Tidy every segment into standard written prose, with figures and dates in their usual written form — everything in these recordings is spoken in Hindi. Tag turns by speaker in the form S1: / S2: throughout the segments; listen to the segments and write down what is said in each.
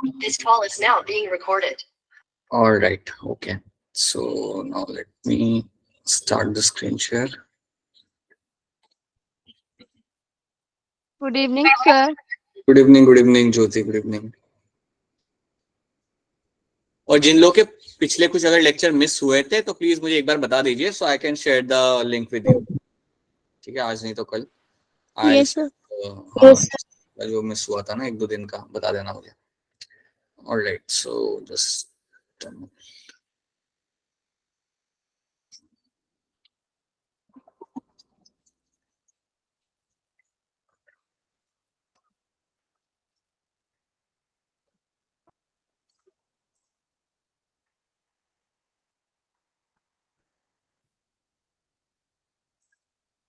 S1: This call is now being recorded. All right. Okay. So now let me start the screen share.
S2: Good evening, sir.
S1: Good evening. Good evening, Jyoti. Good evening. और जिन लोग के पिछले कुछ अगर लेक्चर मिस हुए थे तो प्लीज मुझे एक बार बता दीजिए so I can share the link with you. ठीक है, आज नहीं तो कल.
S2: Yes, sir.
S1: हाँ, कल जो मिस हुआ था ना 1-2 दिन का बता देना मुझे. Alright, so just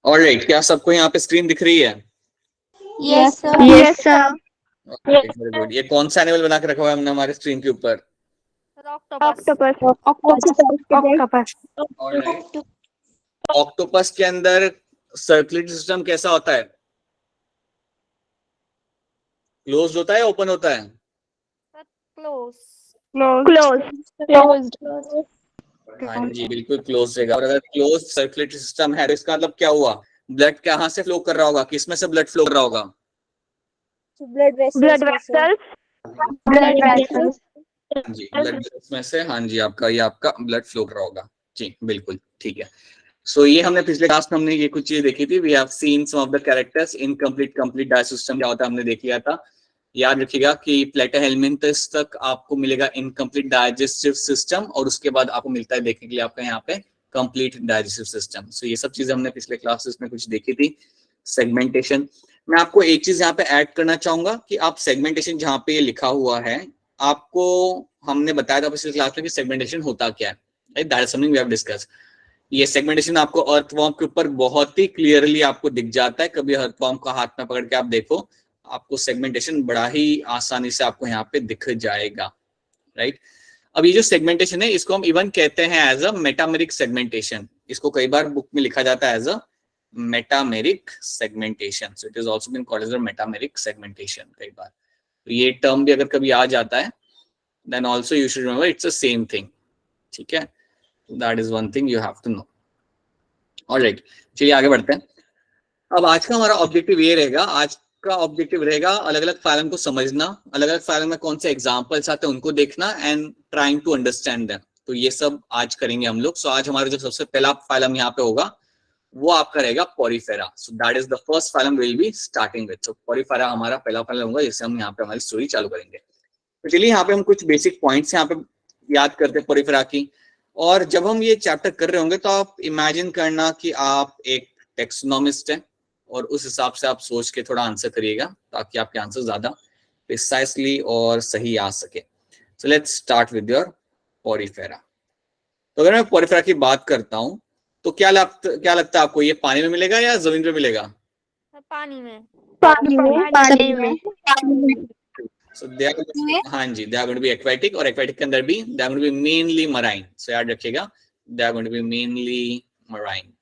S1: alright. क्या सबको यहाँ पे स्क्रीन दिख रही है?
S2: Yes, sir.
S3: Yes, sir.
S1: Very good. ये कौन सा एनिमल बना के रखा हुआ है हमने हमारे स्क्रीन के ऊपर?
S3: Octopus.
S2: Octopus.
S1: ऑलराइट. ऑक्टोपस के अंदर सर्कुलेटरी सिस्टम कैसा होता है? क्लोज होता है, ओपन होता है?
S3: Closed.
S1: हाँ जी, बिल्कुल क्लोज रहेगा. और अगर क्लोज सर्कुलेटरी सिस्टम है तो इसका मतलब क्या हुआ? ब्लड कहाँ से फ्लो कर रहा होगा? किसमें से ब्लड फ्लो कर रहा होगा?
S3: Blood vessels.
S1: जी, ब्लड वेसल्स में से. हाँ जी, आपका ये आपका ब्लड फ्लो कर रहा होगा. जी बिल्कुल ठीक है. सो ये हमने पिछले क्लास में हमने ये कुछ चीजें देखी थी. We have seen some of the characters. Incomplete, complete digestive system क्या होता है हमने देख लिया था. याद रखिएगा कि प्लेटाहेल्मिन्थस तक आपको मिलेगा इनकम्प्लीट डाइजेस्टिव सिस्टम और उसके बाद आपको मिलता है देखने के लिए आपका यहाँ पे कंप्लीट डाइजेस्टिव सिस्टम. सो ये सब चीजें हमने पिछले क्लासेस में कुछ देखी थी. सेगमेंटेशन. मैं आपको एक चीज यहाँ पे ऐड करना चाहूंगा कि आप सेगमेंटेशन जहाँ पे लिखा हुआ है आपको हमने बताया था पिछले क्लास में कि सेगमेंटेशन होता क्या है. Right, that is something we have discuss. ये सेगमेंटेशन आपको अर्थवॉर्म के ऊपर बहुत ही क्लियरली आपको दिख जाता है. कभी अर्थवॉर्म का हाथ में पकड़ के आप देखो, आपको सेगमेंटेशन बड़ा ही आसानी से आपको यहाँ पे दिख जाएगा. राइट. अब ये जो सेगमेंटेशन है इसको हम इवन कहते हैं एज अ मेटामेरिक सेगमेंटेशन. इसको कई बार बुक में लिखा जाता है as a metameric segmentation. So it is also been called as a metameric segmentation कई बार. तो ये टर्म भी अगर कभी आ जाता है then also you should remember it's the same thing. ठीक है, that is one thing you have to know. Alright, चलिए आगे बढ़ते हैं. अब आज का हमारा ऑब्जेक्टिव ये रहेगा, आज का ऑब्जेक्टिव रहेगा अलग अलग फाइलम को समझना, अलग अलग फाइलम में कौन से एग्जांपल्स आते हैं उनको देखना and trying to understand them. तो ये सब आज करेंगे हम लोग. सो आज हमारा जो सबसे पहला फाइलम यहाँ पे होगा वो आपका रहेगा Porifera. So that is the first phylum will be starting with. So Porifera हमारा पहला फाइलम होगा जिससे हम यहाँ पे हमारी स्टोरी चालू करेंगे. तो चलिए यहाँ पे हम कुछ बेसिक पॉइंट्स यहाँ पे याद करते हैं पोरीफेरा की. और जब हम ये चैप्टर कर रहे होंगे तो आप इमेजिन करना कि आप एक टेक्सोनॉमिस्ट हैं और उस हिसाब से आप सोच के थोड़ा आंसर करिएगा ताकि आपके आंसर ज्यादा प्रिसाइसली और सही आ सके. सो let's start with your Porifera. तो अगर मैं पोरीफेरा की बात करता हूँ तो क्या लगता है आपको, ये पानी में मिलेगा या जमीन पे मिलेगा?
S3: पानी में.
S1: So they are, हाँ जी, they are going to be aquatic और aquatic के अंदर भी they are going to be mainly marine. So याद रखिएगा they are going to be mainly marine.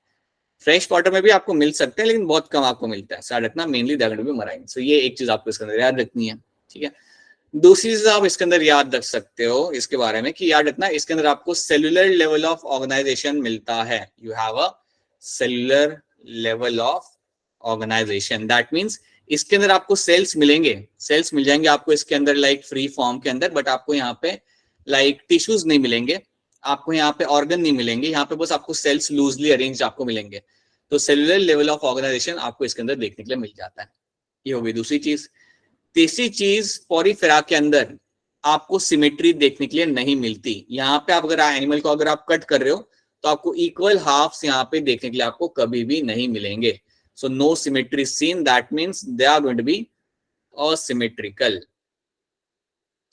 S1: Fresh water में भी आपको मिल सकते हैं लेकिन बहुत कम आपको मिलता है. याद रखना mainly they are going to be marine. So ये एक चीज आपको इसके अंदर याद रखनी है. ठीक है, दूसरी चीज आप इसके अंदर याद रख सकते हो इसके बारे में कि याद रखना इसके अंदर आपको सेलुलर लेवल ऑफ ऑर्गेनाइजेशन मिलता है. You have a cellular level of organisation. That means इसके अंदर आपको सेल्स मिलेंगे, सेल्स मिल जाएंगे आपको इसके अंदर लाइक फ्री फॉर्म के अंदर. बट आपको यहाँ पे लाइक टिश्यूज नहीं मिलेंगे, आपको यहाँ पे ऑर्गन नहीं मिलेंगे. यहाँ पे बस आपको सेल्स लूजली अरेंज आपको मिलेंगे. तो सेलुलर लेवल ऑफ ऑर्गेनाइजेशन आपको इसके अंदर देखने के लिए मिल जाता है. ये होगी दूसरी चीज. तीसरी चीज, पोरीफेरा के अंदर आपको सिमेट्री देखने के लिए नहीं मिलती. यहाँ पे आप अगर एनिमल को अगर आप कट कर रहे हो तो आपको इक्वल हाफ्स यहाँ पे देखने के लिए आपको कभी भी नहीं मिलेंगे. So no symmetry seen. That means they are going to be asymmetrical.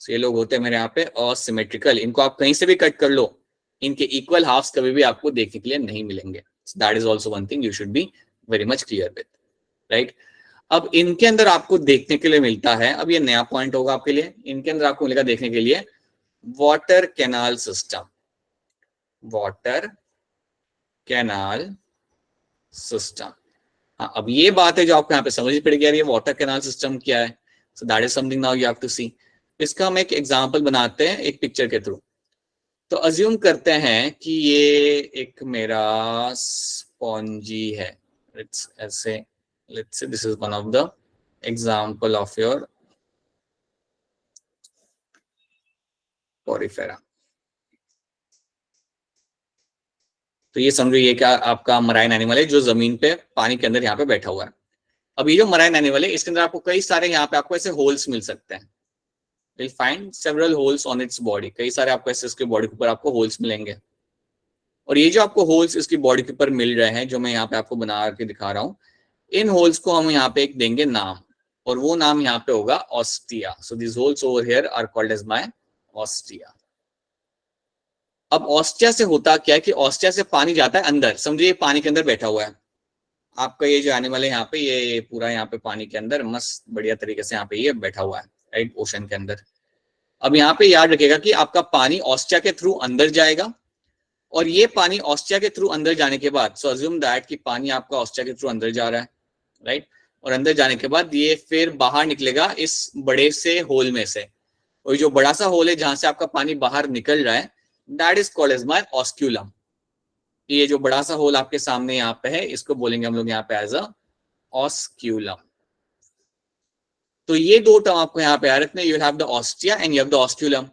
S1: So ये लोग होते हैं मेरे यहाँ पे asymmetrical. इनको आप कहीं से भी कट कर लो, इनके इक्वल हाफ्स कभी भी आपको देखने के लिए नहीं मिलेंगे. So that is also one thing you should be very much clear with, right? अब इनके अंदर आपको देखने के लिए मिलता है, अब ये नया पॉइंट होगा आपके लिए, इनके अंदर आपको मिलेगा देखने के लिए water canal system. Water canal system. हाँ, अब ये बात है जो आपको यहाँ पे समझ पड़ गया, ये वाटर कैनाल सिस्टम क्या है. So that is something now you have to see. इसका हम एक एग्जाम्पल बनाते हैं एक पिक्चर के थ्रू। तो अज्यूम करते हैं कि ये एक मेरा स्पॉन्जी है, let's say this is one of the example of your Porifera. तो ये समझो ये क्या आपका मराइन एनिमल है जो जमीन पे पानी के अंदर यहाँ पे बैठा हुआ है। अब ये जो मराइन एनिमल है इसके अंदर आपको कई सारे यहाँ पे आपको ऐसे होल्स मिल सकते हैं। You'll find several holes on its body, कई सारे आपको ऐसे इसके बॉडी के ऊपर आपको होल्स मिलेंगे। और ये जो आपको होल्स इसकी बॉडी के ऊपर मिल रहे हैं जो मैं यहाँ पे आपको बना के दिखा रहा हूँ, इन होल्स को हम यहाँ पे एक देंगे नाम, और वो नाम यहाँ पे होगा ostia. So this holes over here are called as my ostia. अब ऑस्टिया से होता क्या है कि ऑस्टिया से पानी जाता है अंदर। समझिए पानी के अंदर बैठा हुआ है आपका ये जो एनिमल है यहाँ पे, ये पूरा यहाँ पे पानी के अंदर मस्त बढ़िया तरीके से यहाँ पे ये बैठा हुआ है, राइट, ओशन के अंदर। अब यहाँ पे याद रखिएगा कि आपका पानी ऑस्टिया के थ्रू अंदर जाएगा, और ये पानी ऑस्टिया के थ्रू अंदर जाने के बाद, सो अज्यूम दैट कि पानी आपका ऑस्टिया के थ्रू अंदर जा रहा है, राइट, और अंदर जाने के बाद ये फिर बाहर निकलेगा इस बड़े से होल में से। और जो बड़ा सा होल है जहां से आपका पानी बाहर निकल रहा है, that is called as my osculum. ये जो बड़ा सा होल आपके सामने यहाँ पे है इसको बोलेंगे हम लोग यहाँ पे एज अ ऑस्क्यूलम। तो ये दो टर्म आपको यहाँ पे याद रखना, you have the ostia and you have the osculum.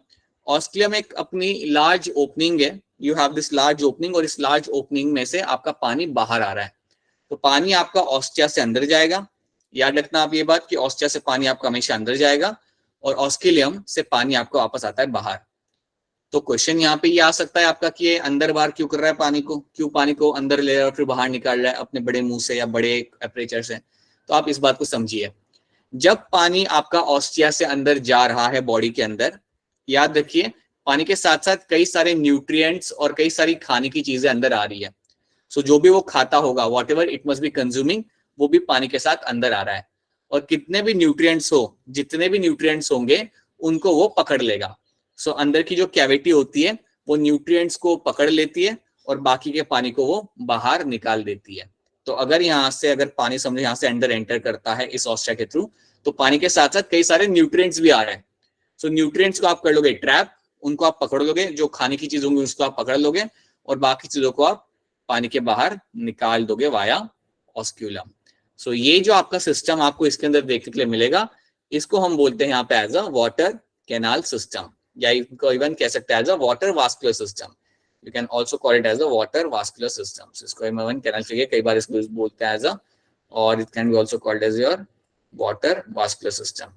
S1: Osculum एक अपनी लार्ज ओपनिंग है, you have this large opening, और इस लार्ज ओपनिंग में से आपका पानी बाहर आ रहा है। तो पानी आपका ऑस्टिया से अंदर जाएगा, याद रखना आप ये बात कि ऑस्टिया से पानी आपका हमेशा अंदर जाएगा, और ऑस्क्यूलम से पानी आपको वापस आता है बाहर। तो क्वेश्चन यहाँ पे ये आ सकता है आपका कि ये अंदर बाहर क्यों कर रहा है पानी को, क्यों पानी को अंदर ले रहा है और फिर बाहर निकाल रहा है अपने बड़े मुंह से या बड़े एपरेचर से। तो आप इस बात को समझिए, जब पानी आपका ऑस्टिया से अंदर जा रहा है बॉडी के अंदर, याद रखिए पानी के साथ साथ कई सारे न्यूट्रिएंट्स और कई सारी खाने की चीजें अंदर आ रही है। सो जो भी वो खाता होगा, what ever it must be consuming, वो भी पानी के साथ अंदर आ रहा है। और कितने भी न्यूट्रिएंट्स हो, जितने भी न्यूट्रिएंट्स होंगे उनको वो पकड़ लेगा। सो अंदर की जो कैविटी होती है वो न्यूट्रिएंट्स को पकड़ लेती है और बाकी के पानी को वो बाहर निकाल देती है। तो अगर यहाँ से अगर पानी समझो यहाँ से अंदर एंटर करता है इस ऑस्टिया के थ्रू, तो पानी के साथ साथ कई सारे न्यूट्रिएंट्स भी आ रहे हैं। सो न्यूट्रिएंट्स को आप कर लोगे ट्रैप, उनको आप पकड़ लोगे, जो खाने की चीज होंगी उसको आप पकड़ लोगे, और बाकी चीजों को आप पानी के बाहर निकाल दोगे वाया ऑस्क्यूलम। सो ये जो आपका सिस्टम आपको इसके अंदर देखने के लिए मिलेगा, इसको हम बोलते हैं यहाँ पे as a water canal system, या इनको इवन कह सकते हैं as a water vascular system. You can also call it as a water vascular system. इसको इवन कैनाल चाहिए, कई बार इसको बोलते हैं एज अ, और it can be also called as your water vascular system.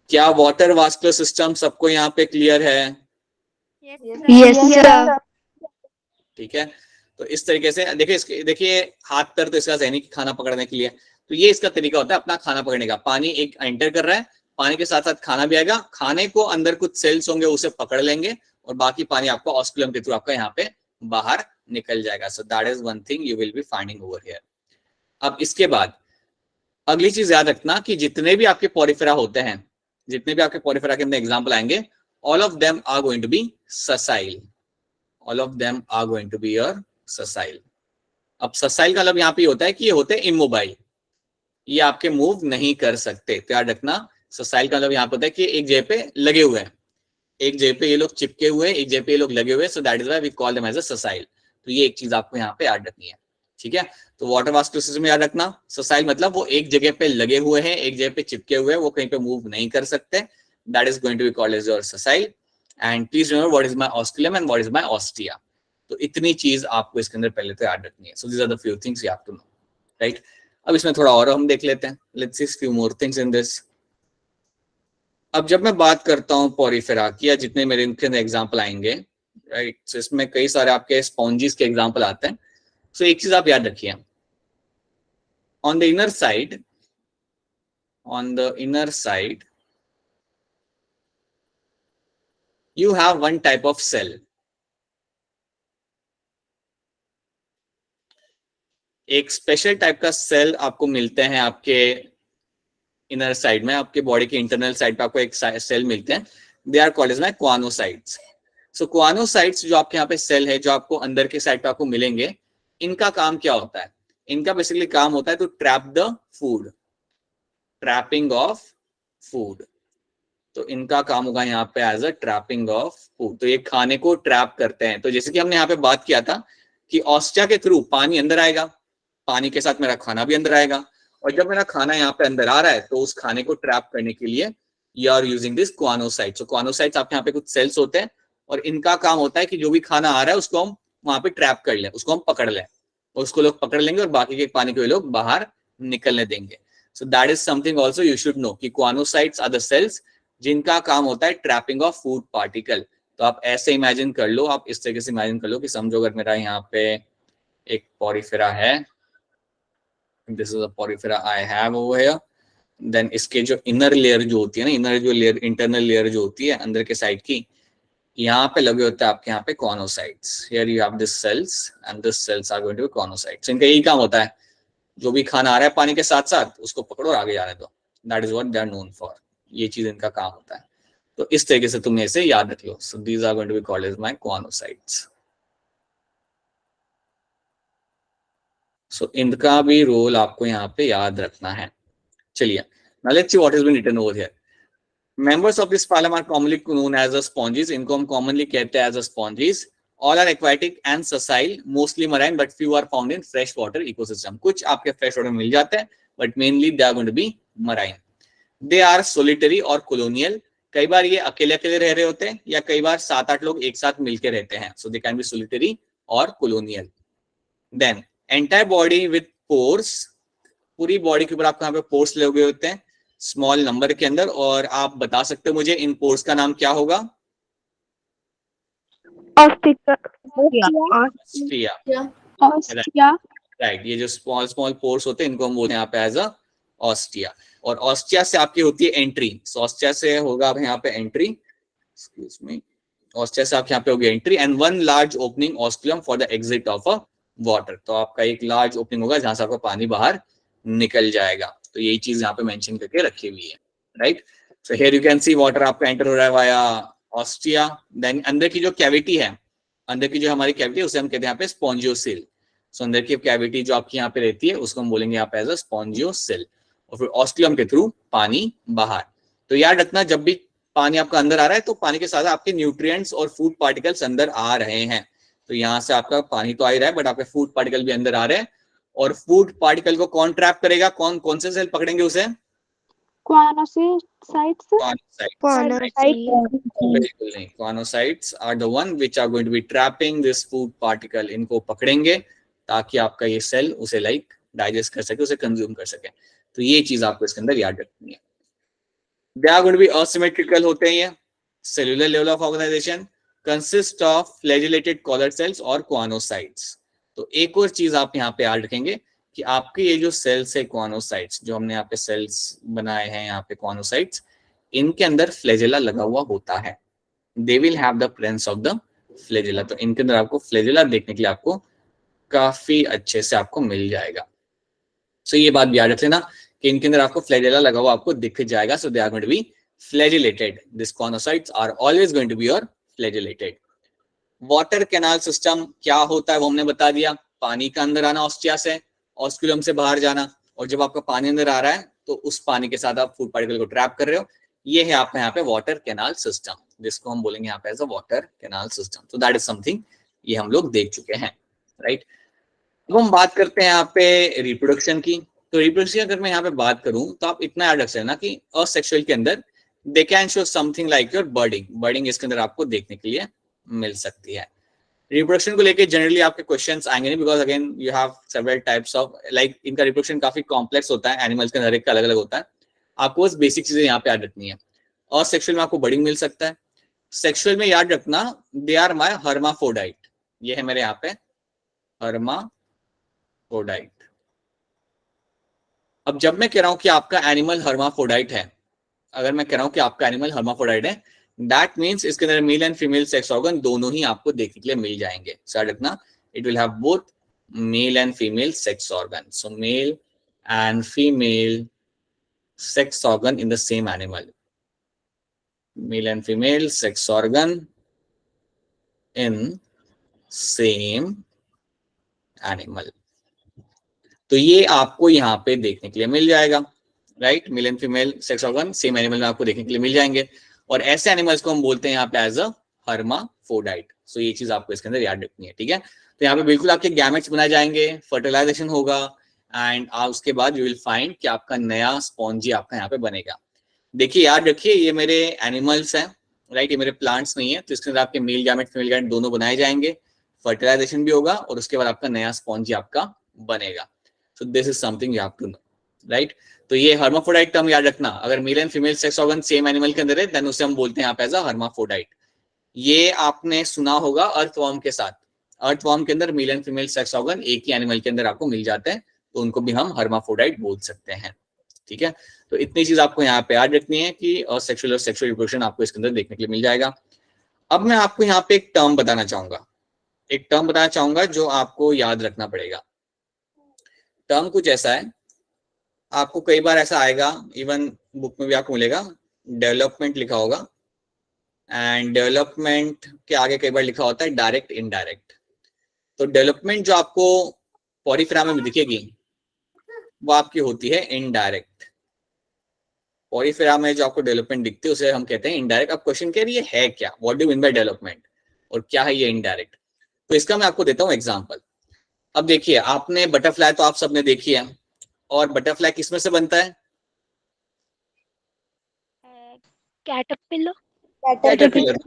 S1: क्या वाटर वास्कुलर सिस्टम सबको यहाँ पे क्लियर है?
S2: Yes, sir.
S1: ठीक है, तो इस तरीके से देखिए देखिए हाथ पैर तो इसका सैनिक खाना पकड़ने के लिए, तो ये इसका तरीका होता है अपना खाना पकड़ने का। पानी एक एंटर कर रहा है, पानी के साथ साथ खाना भी आएगा, खाने को अंदर कुछ सेल्स होंगे उसे पकड़ लेंगे, और बाकी पानी आपको ऑस्क्यूलम के थ्रू आपका यहाँ पे बाहर निकल जाएगा। सो that is one thing you will be finding over here. अब इसके बाद अगली चीज याद रखना कि जितने भी आपके पोरिफेरा होते हैं, जितने भी आपके पोरिफेरा के अंदर एग्जाम्पल आएंगे, all of them are going to be sessile. All of them are going to be your sessile. अब ससाइल का मतलब यहाँ पे होता है कि ये होते हैं इमोबाइल, ये आपके मूव नहीं कर सकते। तो याद रखना ससाइल का मतलब यहाँ पे होता है कि एक जगह पे लगे हुए हैं, एक जगह पे ये लोग चिपके हुए हैं, एक जगह पे ये लोग लगे हुए हैं। So that is why we call them as a sessile. तो ये एक चीज आपको यहाँ पे याद रखनी है, ठीक है। तो वाटर वास्कुलर सिस्टम में याद रखना ससाइल मतलब वो एक जगह पे लगे हुए हैं, एक जगह पे चिपके हुए हैं, वो कहीं पे मूव नहीं कर सकते। That is going to be called as your sessile. And please remember what is my osculum and what is my ostia. तो इतनी चीज आपको इसके अंदर पहले तो याद रखनी है। So these are the few things you have to know, right. अब इसमें थोड़ा और हम देख लेते हैं, let's see few more things in this. अब जब मैं बात करता हूँ पोरिफेरा की, या जितने मेरे इनके अंदर एग्जाम्पल आएंगे, राइट, so इसमें कई सारे आपके स्पॉन्जीज के एग्जाम्पल आते हैं। सो एक चीज आप याद रखिए, on the inner side, on the inner side you have one type of cell. एक स्पेशल टाइप का सेल आपको मिलते हैं आपके इनर साइड में, आपके बॉडी के इंटरनल साइड पे आपको एक सेल मिलते हैं, they are called as my choanocytes. सो क्वानोसाइट्स जो आपके यहाँ पे सेल है, जो आपको अंदर के साइड पे आपको मिलेंगे, इनका काम क्या होता है? इनका बेसिकली काम होता है to trap the food, trapping of food. तो इनका काम होगा यहाँ पे as a trapping of food. तो ये खाने को ट्रैप करते हैं। तो जैसे कि हमने यहाँ पे बात किया था कि ऑस्टिया के थ्रू पानी अंदर आएगा, पानी के साथ मेरा खाना भी अंदर आएगा, और जब मेरा खाना यहाँ पे अंदर आ रहा है तो उस खाने को ट्रैप करने के लिए you are using this choanocytes. तो क्वानोसाइट्स आपके यहाँ पे कुछ सेल्स होते हैं और इनका काम होता है कि जो भी खाना आ रहा है उसको हम वहां पे ट्रैप कर लें, उसको हम पकड़ लें, और उसको लोग पकड़ लेंगे और बाकी के पानी को ये लोग बाहर निकलने देंगे। सो that is something also you should know कि क्वानोसाइट्स आर द सेल्स जिनका काम होता है ट्रैपिंग ऑफ फूड पार्टिकल। तो आप ऐसे इमेजिन कर लो, आप इस तरीके से इमेजिन कर लो कि समझो अगर मेरा यहाँ पे एक पॉरीफेरा है, this is a Porifera I have over here, then इसके जो इनर लेयर जो होती है ना, इनर जो लेयर, इंटरनल लेयर जो होती है अंदर के साइड की, यहाँ पे लगे होते हैं आपके यहाँ पे choanocytes. Here you have this cells and this cells are going to be choanocytes. इनका यही काम होता है, जो भी खाना आ रहा है पानी के साथ साथ उसको पकड़ो और आगे जाने दो। That is what they are known for. ये चीज इनका काम होता है। तो इस तरीके से तुम इसे याद रख लो। So these are going to be called as my choanocytes. सो इनका भी रोल आपको यहाँ पे याद रखना है। चलिए, now let's see what has been written over here. Members of this phylum are commonly known as the sponges. इनको हम commonly कहते हैं as the sponges. All are aquatic and sessile, mostly marine, but few are found in freshwater ecosystem. कुछ आपके fresh water में मिल जाते हैं, but mainly they are going to be marine. They are solitary और colonial. कई बार ये अकेले अकेले रह रहे होते हैं या कई बार 7-8 लोग एक साथ मिलकर रहते हैं. So they can be solitary और colonial. Then entire body with pores. पूरी बॉडी के ऊपर आपको यहाँ पे पोर्स लगे होते हैं स्मॉल नंबर के अंदर, और आप बता सकते हो मुझे इन पोर्स का नाम क्या होगा?
S2: ऑस्टिया।
S1: राइट, ये जो स्मॉल स्मॉल पोर्स होते हैं इनको हम बोलते हैं यहाँ पे एज अ ऑस्टिया। और ऑस्टिया से आपकी होती है एंट्री। ऑस्टिया से होगा यहाँ पे एंट्री, एक्सक्यूज मी, ऑस्टिया से आपके यहाँ पे होगी entry and one large opening ostium for the exit of a water. तो आपका एक लार्ज ओपनिंग होगा जहां से आपका पानी बाहर निकल जाएगा। तो यही चीज यहाँ पे मेंशन करके रखी हुई है, right. So here you can see water आपका एंटर हो रहा है वाया ऑस्टिया। देन अंदर की जो कैविटी है, अंदर की जो हमारी कैविटी है उसे हम कहते हैं यहाँ पे स्पॉन्जियोसिल। सो अंदर की कैविटी जो आपकी यहाँ पे रहती है उसको हम बोलेंगे यहाँ पे एज अ स्पॉन्जियोसिल। और फिर ऑस्टियम के थ्रू पानी बाहर। तो याद रखना, जब भी पानी आपका अंदर आ रहा है तो पानी के साथ आपके न्यूट्रिएंट्स और फूड पार्टिकल्स अंदर आ रहे हैं। तो यहाँ से आपका पानी तो आ ही रहा है बट आपके फूड पार्टिकल भी अंदर आ रहे हैं। और फूड पार्टिकल को कौन ट्रैप करेगा, कौन कौन से सेल पकड़ेंगे उसे?
S2: क्वानोसाइट्स।
S1: बिल्कुल नहीं, choanocytes are the one which are going to be trapping this food particle. इनको पकड़ेंगे ताकि आपका ये सेल उसे लाइक डाइजेस्ट कर सके, उसे कंज्यूम कर सके। तो ये चीज आपको इसके अंदर याद रखनी है। They are going to be asymmetrical होते हैं ये। Cellular level of organisation consist of flagellated collar cells और क्वानोसाइट्स। तो एक और चीज आप यहाँ पे याद रखेंगे कि आपके ये जो सेल्स है क्वानोसाइट्स, जो हमने यहाँ पे सेल्स बनाए हैं यहाँ पे क्वानोसाइट्स, इनके अंदर फ्लैजेला लगा हुआ होता है। They will have the presence of the flagella. तो इनके अंदर आपको फ्लैजेला देखने के लिए आपको काफी अच्छे से आपको मिल जाएगा। सो ये बात भी याद रख लेना कि इनके अंदर आपको फ्लैजेला लगा हुआ आपको दिख जाएगा। So they are going to be flagellated. This choanocytes are always going to be your flagellated. Water canal system क्या होता है वो हमने बता दिया। पानी का अंदर आना ऑस्टिया से, ऑस्कुलम से बाहर जाना, और जब आपका पानी अंदर आ रहा है तो उस पानी के साथ आप फूड पार्टिकल को ट्रैप कर रहे हो। ये है आपका यहाँ पे वाटर कैनाल सिस्टम, जिसको हम बोलेंगे यहाँ पे as a water canal system. तो दैट इज समथिंग ये हम लोग देख चुके हैं, राइट। अब हम बात करते हैं यहाँ पे रिप्रोडक्शन की। तो रिप्रोडक्शन अगर मैं यहाँ पे बात करूं तो आप इतना याद रख सकना कि असेक्सुअल के अंदर they can show something like your budding. Budding इसके अंदर आपको देखने के लिए मिल सकती है। रिप्रोडक्शन को लेके जनरली आपके क्वेश्चंस आएंगे नहीं, because again you have several types of like इनका रिप्रोडक्शन काफी कॉम्प्लेक्स होता है, एनिमल्स के हर एक का अलग अलग होता है। आपको बस बेसिक चीजें यहाँ पे याद रखनी है। और सेक्सुअल में आपको बर्डिंग मिल सकता है। सेक्सुअल में याद रखना दे आर माय हर्माफोडाइट। ये है मेरे यहाँ पे हर्माफोडाइट। अब जब मैं कह रहा हूं कि आपका एनिमल हर्माफोडाइट है, अगर मैं कह रहा हूं कि आपका एनिमल हर्माफोडाइट है, दैट मीन्स इसके अंदर mail and female sex organ दोनों ही आपको देखने के लिए मिल जाएंगे। सो याद रखना it will have both male and female sex organ. So mail and female sex organ in the same animal. Mail and female sex organ in same animal. तो ये आपको यहाँ पे देखने के लिए मिल जाएगा। Right, mail and female sex organ same animal में आपको देखने के लिए मिल जाएंगे, और ऐसे एनिमल्स को हम बोलते हैं यहाँ पे एज अ हर्माफोडाइट। सो ये चीज आपको इसके अंदर याद रखनी है, ठीक है। तो यहाँ पे बिल्कुल आपके गैमेट्स बनाए जाएंगे, फर्टिलाइजेशन होगा, एंड उसके बाद यू विल फाइंड कि आपका नया स्पॉन्जी आपका यहाँ पे बनेगा। देखिए याद रखिए, ये मेरे एनिमल्स हैं, राइट, ये मेरे प्लांट्स नहीं है, तो इसके अंदर आपके मेल गैमेट फीमेल गैमेट दोनों बनाए जाएंगे, फर्टिलाइजेशन भी होगा, और उसके बाद आपका नया स्पॉन्जी आपका बनेगा। So this is something you have to know, right. तो ये हर्माफोडाइट टर्म याद रखना, अगर male and female sex organ same animal के अंदर है देन उसे हम बोलते हैं यहाँ पे एज अ हर्माफोडाइट। ये आपने सुना होगा अर्थवॉर्म के साथ, अर्थवॉर्म के अंदर mail and female sex organ एक ही एनिमल के अंदर आपको मिल जाते हैं, तो उनको भी हम हर्माफोडाइट बोल सकते हैं, ठीक है। तो इतनी चीज आपको यहाँ पे याद रखनी है कि सेक्सुअल और सेक्सुअल रिप्रोडक्शन आपको इसके अंदर देखने के लिए मिल जाएगा। अब मैं आपको यहाँ पे एक टर्म बताना चाहूंगा, एक टर्म बताना चाहूंगा जो आपको याद रखना पड़ेगा। टर्म कुछ ऐसा है, आपको कई बार ऐसा आएगा, इवन बुक में भी आपको मिलेगा, डेवलपमेंट लिखा होगा, एंड डेवलपमेंट के आगे कई बार लिखा होता है डायरेक्ट इनडायरेक्ट। तो डेवलपमेंट जो आपको पॉरीफेरा में दिखेगी वो आपकी होती है इनडायरेक्ट। पॉरीफेरा में जो आपको डेवलपमेंट दिखती है उसे हम कहते हैं इनडायरेक्ट। अब क्वेश्चन कह रही है क्या, what do mean by development, और क्या है ये इनडायरेक्ट। तो इसका मैं आपको देता हूँ एग्जांपल। अब देखिए, आपने बटरफ्लाई तो आप सबने देखी है, और बटरफ्लाई किसमें से बनता है?
S3: कैटरपिलर।
S1: कैटरपिलर,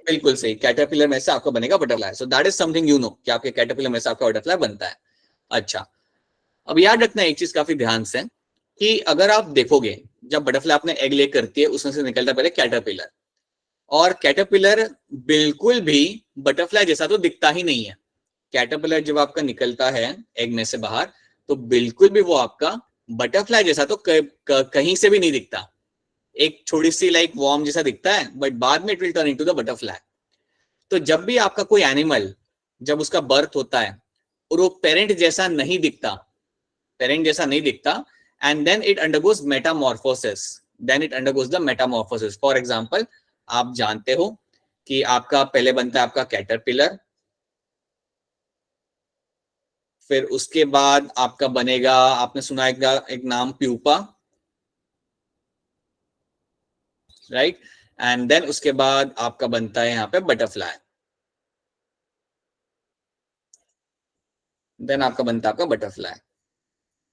S1: बिल्कुल सही, कैटरपिलर में से आपका बनेगा butterfly. So that is something you know कि आपके कैटरपिलर में से आपका बटरफ्लाई बनता है। अच्छा, अब याद रखना एक चीज काफी ध्यान से कि अगर आप देखोगे जब बटरफ्लाई अपने एग ले करती है उसमें से निकलता है पहले कैटरपिलर, और कैटरपिलर बिल्कुल भी बटरफ्लाई जैसा तो दिखता ही नहीं है। कैटरपिलर जब आपका निकलता है एग में से बाहर तो बिल्कुल भी वो आपका बटरफ्लाई जैसा तो कहीं से भी नहीं दिखता। एक छोटी सी लाइक वॉर्म जैसा दिखता है, बट बाद में it will turn into the butterfly. तो जब भी आपका कोई एनिमल जब उसका बर्थ होता है और वो पेरेंट जैसा नहीं दिखता, पेरेंट जैसा नहीं दिखता, and then it undergoes metamorphosis, then it undergoes the metamorphosis. For example, आप जानते हो कि आपका पहले बनता है आपका कैटरपिलर, फिर उसके बाद आपका बनेगा, आपने सुना एक नाम प्यूपा, राइट, एंड देन उसके बाद आपका बनता है यहाँ पे बटरफ्लाई, देन आपका बनता है आपका बटरफ्लाई।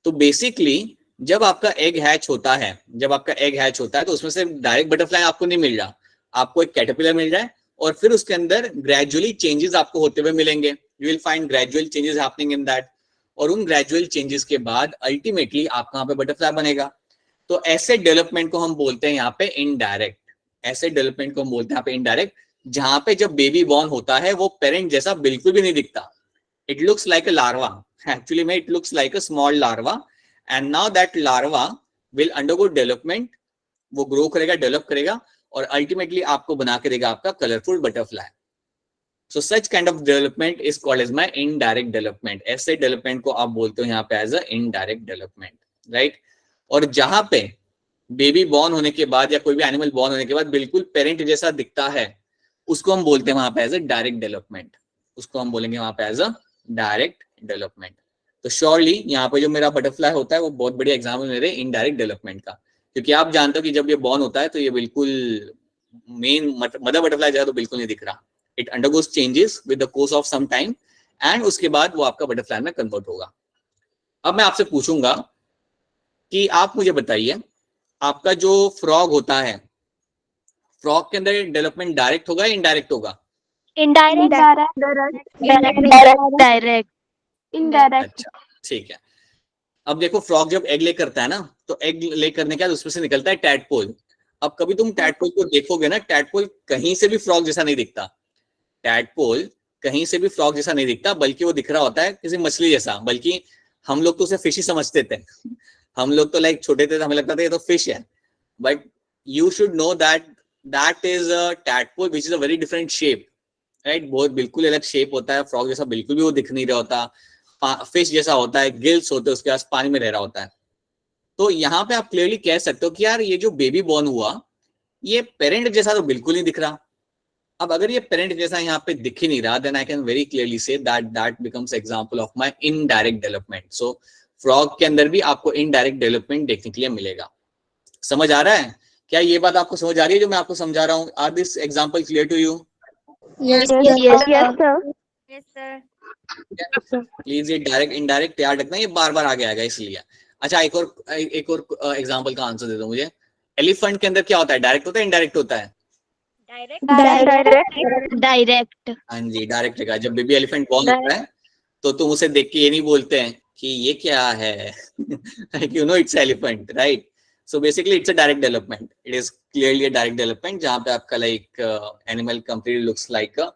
S1: तो बेसिकली जब आपका एग हैच होता है, जब आपका एग हैच होता है तो उसमें से डायरेक्ट बटरफ्लाई आपको नहीं मिल रहा, आपको एक कैटरपिलर मिल रहा है, और फिर उसके अंदर ग्रेजुअली चेंजेस आपको होते हुए मिलेंगे। You will find gradual changes happening in that, और उन ग्रेजुअल चेंजेस के बाद अल्टीमेटली आपका यहाँ पे बटरफ्लाई बनेगा। तो ऐसे डेवलपमेंट को हम बोलते हैं यहाँ पे इनडायरेक्ट, ऐसे डेवलपमेंट को हम बोलते हैं यहाँ पे इनडायरेक्ट, जहां पे जब बेबी बॉर्न होता है वो पेरेंट जैसा बिल्कुल भी नहीं दिखता। It looks like a larva, actually में it looks like a small larva, and now that larva will undergo development, वो ग्रो करेगा, डेवलप करेगा, और अल्टीमेटली आपको बना के देगा आपका colourful butterfly. So such kind of development is called as my indirect development. ऐसे डेवलपमेंट को आप बोलते हो यहाँ पे as a indirect development, right. और जहां पे बेबी बॉर्न होने के बाद या कोई भी एनिमल बॉर्न होने के बाद बिल्कुल पेरेंट जैसा दिखता है, उसको हम बोलते हैं वहां पे एज अ डायरेक्ट डेवलपमेंट, उसको हम बोलेंगे वहां पे एज अ डायरेक्ट डेवलपमेंट। तो श्योरली यहाँ पे जो मेरा बटरफ्लाई होता है वो बहुत बढ़िया एग्जाम्पल मेरे इनडायरेक्ट डेवलपमेंट का, क्योंकि आप जानते हो कि जब ये बॉर्न होता है तो ये बिल्कुल मेन मदर बटरफ्लाई जैसा तो बिल्कुल नहीं दिख रहा। It undergoes changes with the course of some time, एंड उसके बाद वो आपका बटरफ्लाई में कन्वर्ट होगा। अब मैं आपसे पूछूंगा कि आप मुझे बताइए, आपका जो फ्रॉग होता है, फ्रॉग के अंदर डेवलपमेंट डायरेक्ट होगा या इनडायरेक्ट होगा?
S3: इनडायरेक्ट।
S1: अच्छा, ठीक है। अब देखो, फ्रॉग जब एग ले करता है ना, तो एग ले करने के बाद उसमें से निकलता है टैडपोल। अब कभी तुम टैडपोल को देखोगे ना, टैडपोल कहीं से भी फ्रॉग जैसा नहीं दिखता, टैडपोल कहीं से भी फ्रॉग जैसा नहीं दिखता, बल्कि वो दिख रहा होता है किसी मछली जैसा। बल्कि हम लोग तो उसे फिश ही समझते थे, हम लोग तो लाइक छोटे थे तो हमें लगता था ये तो फिश है, but you should know that that is a tadpole which is a very different shape, right. बहुत बिल्कुल अलग शेप होता है, फ्रॉग जैसा बिल्कुल भी वो दिख नहीं रहा होता, फिश जैसा होता है, गिल्स होते हैं उसके पास, पानी में रह रहा होता है। तो यहाँ पे आप क्लियरली कह सकते हो कि यार ये जो बेबी बॉर्न हुआ ये पेरेंट जैसा तो बिल्कुल नहीं दिख रहा। अब अगर ये पेरेंट जैसा यहाँ पे दिख ही नहीं रहा, then I can very clearly see that that becomes example of my indirect development. So frog के अंदर भी आपको इनडायरेक्ट डेवलपमेंट देखने के लिए मिलेगा। समझ आ रहा है? क्या ये बात आपको समझ आ रही है जो मैं आपको समझा रहा हूँ? Are this example clear to you?
S3: Yes,
S2: Yes,
S3: sir.
S2: sir.
S3: Yes, sir.
S1: Please ये डायरेक्ट इनडायरेक्ट याद रखना, ये बार बार आगे आएगा इसलिए। अच्छा, एक और एग्जांपल का आंसर दे दो मुझे। एलिफेंट के अंदर क्या होता है, डायरेक्ट होता है इनडायरेक्ट होता है?
S3: Direct.
S2: Direct.
S1: हाँ जी, डायरेक्ट रहेगा। जब बेबी एलिफेंट बॉर्न होता है तो तुम उसे देख के ये नहीं बोलते हैं कि ये क्या है, you know it's elephant, right? So basically it's a direct development, it is clearly a direct development जहाँ पे आपका like animal completely looks like a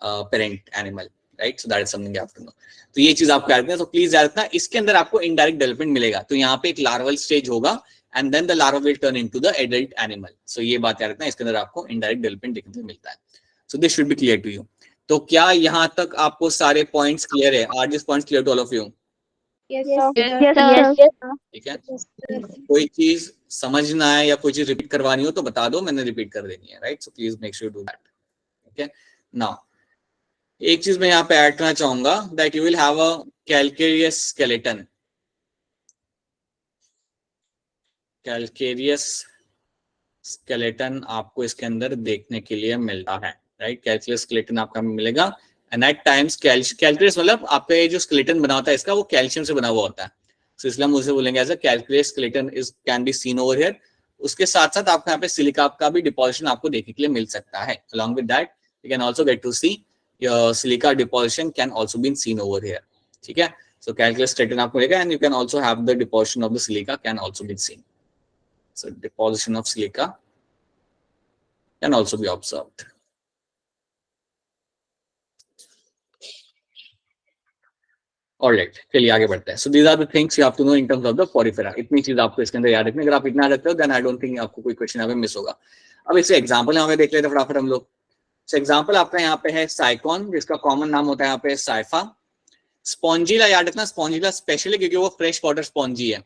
S1: parent animal, right? So that is something you have to know. तो ये चीज आपको याद रखना है, तो प्लीज याद रखना इसके अंदर आपको इनडायरेक्ट डेवलपमेंट मिलेगा। तो यहाँ पे एक लार्वल स्टेज होगा and then the larva will turn into the adult animal. So ये बात याद रखना, इसके अंदर आपको इनडायरेक्ट डेवलपमेंट देखने को मिलता है। So this should be clear to you. तो क्या यहाँ तक आपको सारे पॉइंट्स क्लियर है? Are this points clear to all of you?
S3: Yes, sir.
S2: Yes, sir.
S1: ठीक है, कोई चीज समझना है या कोई चीज रिपीट करवानी हो तो बता दो, मैंने रिपीट कर देनी है, right? So please make sure do that. Okay, now एक चीज मैं यहाँ पे ऐड करना चाहूंगा, that you will have a calcareous skeleton. Calcareous skeleton आपको इसके अंदर देखने के लिए मिलता है, राइट? कैलकेरियस स्केलेटन आपका मिलेगा एंड एट टाइम्स कैलकेरियस मतलब आपका जो स्केलेटन बना होता है इसका, वो कैल्शियम से बना हुआ होता है। तो इसलिए हम उसे बोलेंगे as a calcareous skeleton is can be seen over here. उसके साथ साथ आपको यहाँ पे सिलिका का भी डिपोजिशन आपको देखने के लिए मिल सकता है। Along with that you can also get to see silica deposition can also been seen over here, ठीक है? सो कैलकेरियस स्केलेटन आपको मिलेगा and you can also have the deposition of the silica can also be seen. So deposition of silica can also be observed. Alright, चलिए आगे बढ़ते हैं। So these are the things you have to know in terms of the porifera. इतनी चीज आपको इसके अंदर याद रखनी है। अगर आप इतना रखते हो then I don't think आपको कोई क्वेश्चन यहाँ पे मिस होगा। अब इसे एग्जाम्पल यहाँ पे देख लेते हैं फटाफट हम लोग। So एग्जाम्पल आपका यहाँ पे है साइकॉन, जिसका कॉमन नाम होता है यहाँ पे साइफा। स्पॉन्जिला याद रखना, स्पॉन्जिला स्पेशली क्योंकि वो फ्रेश वाटर स्पॉन्जी है।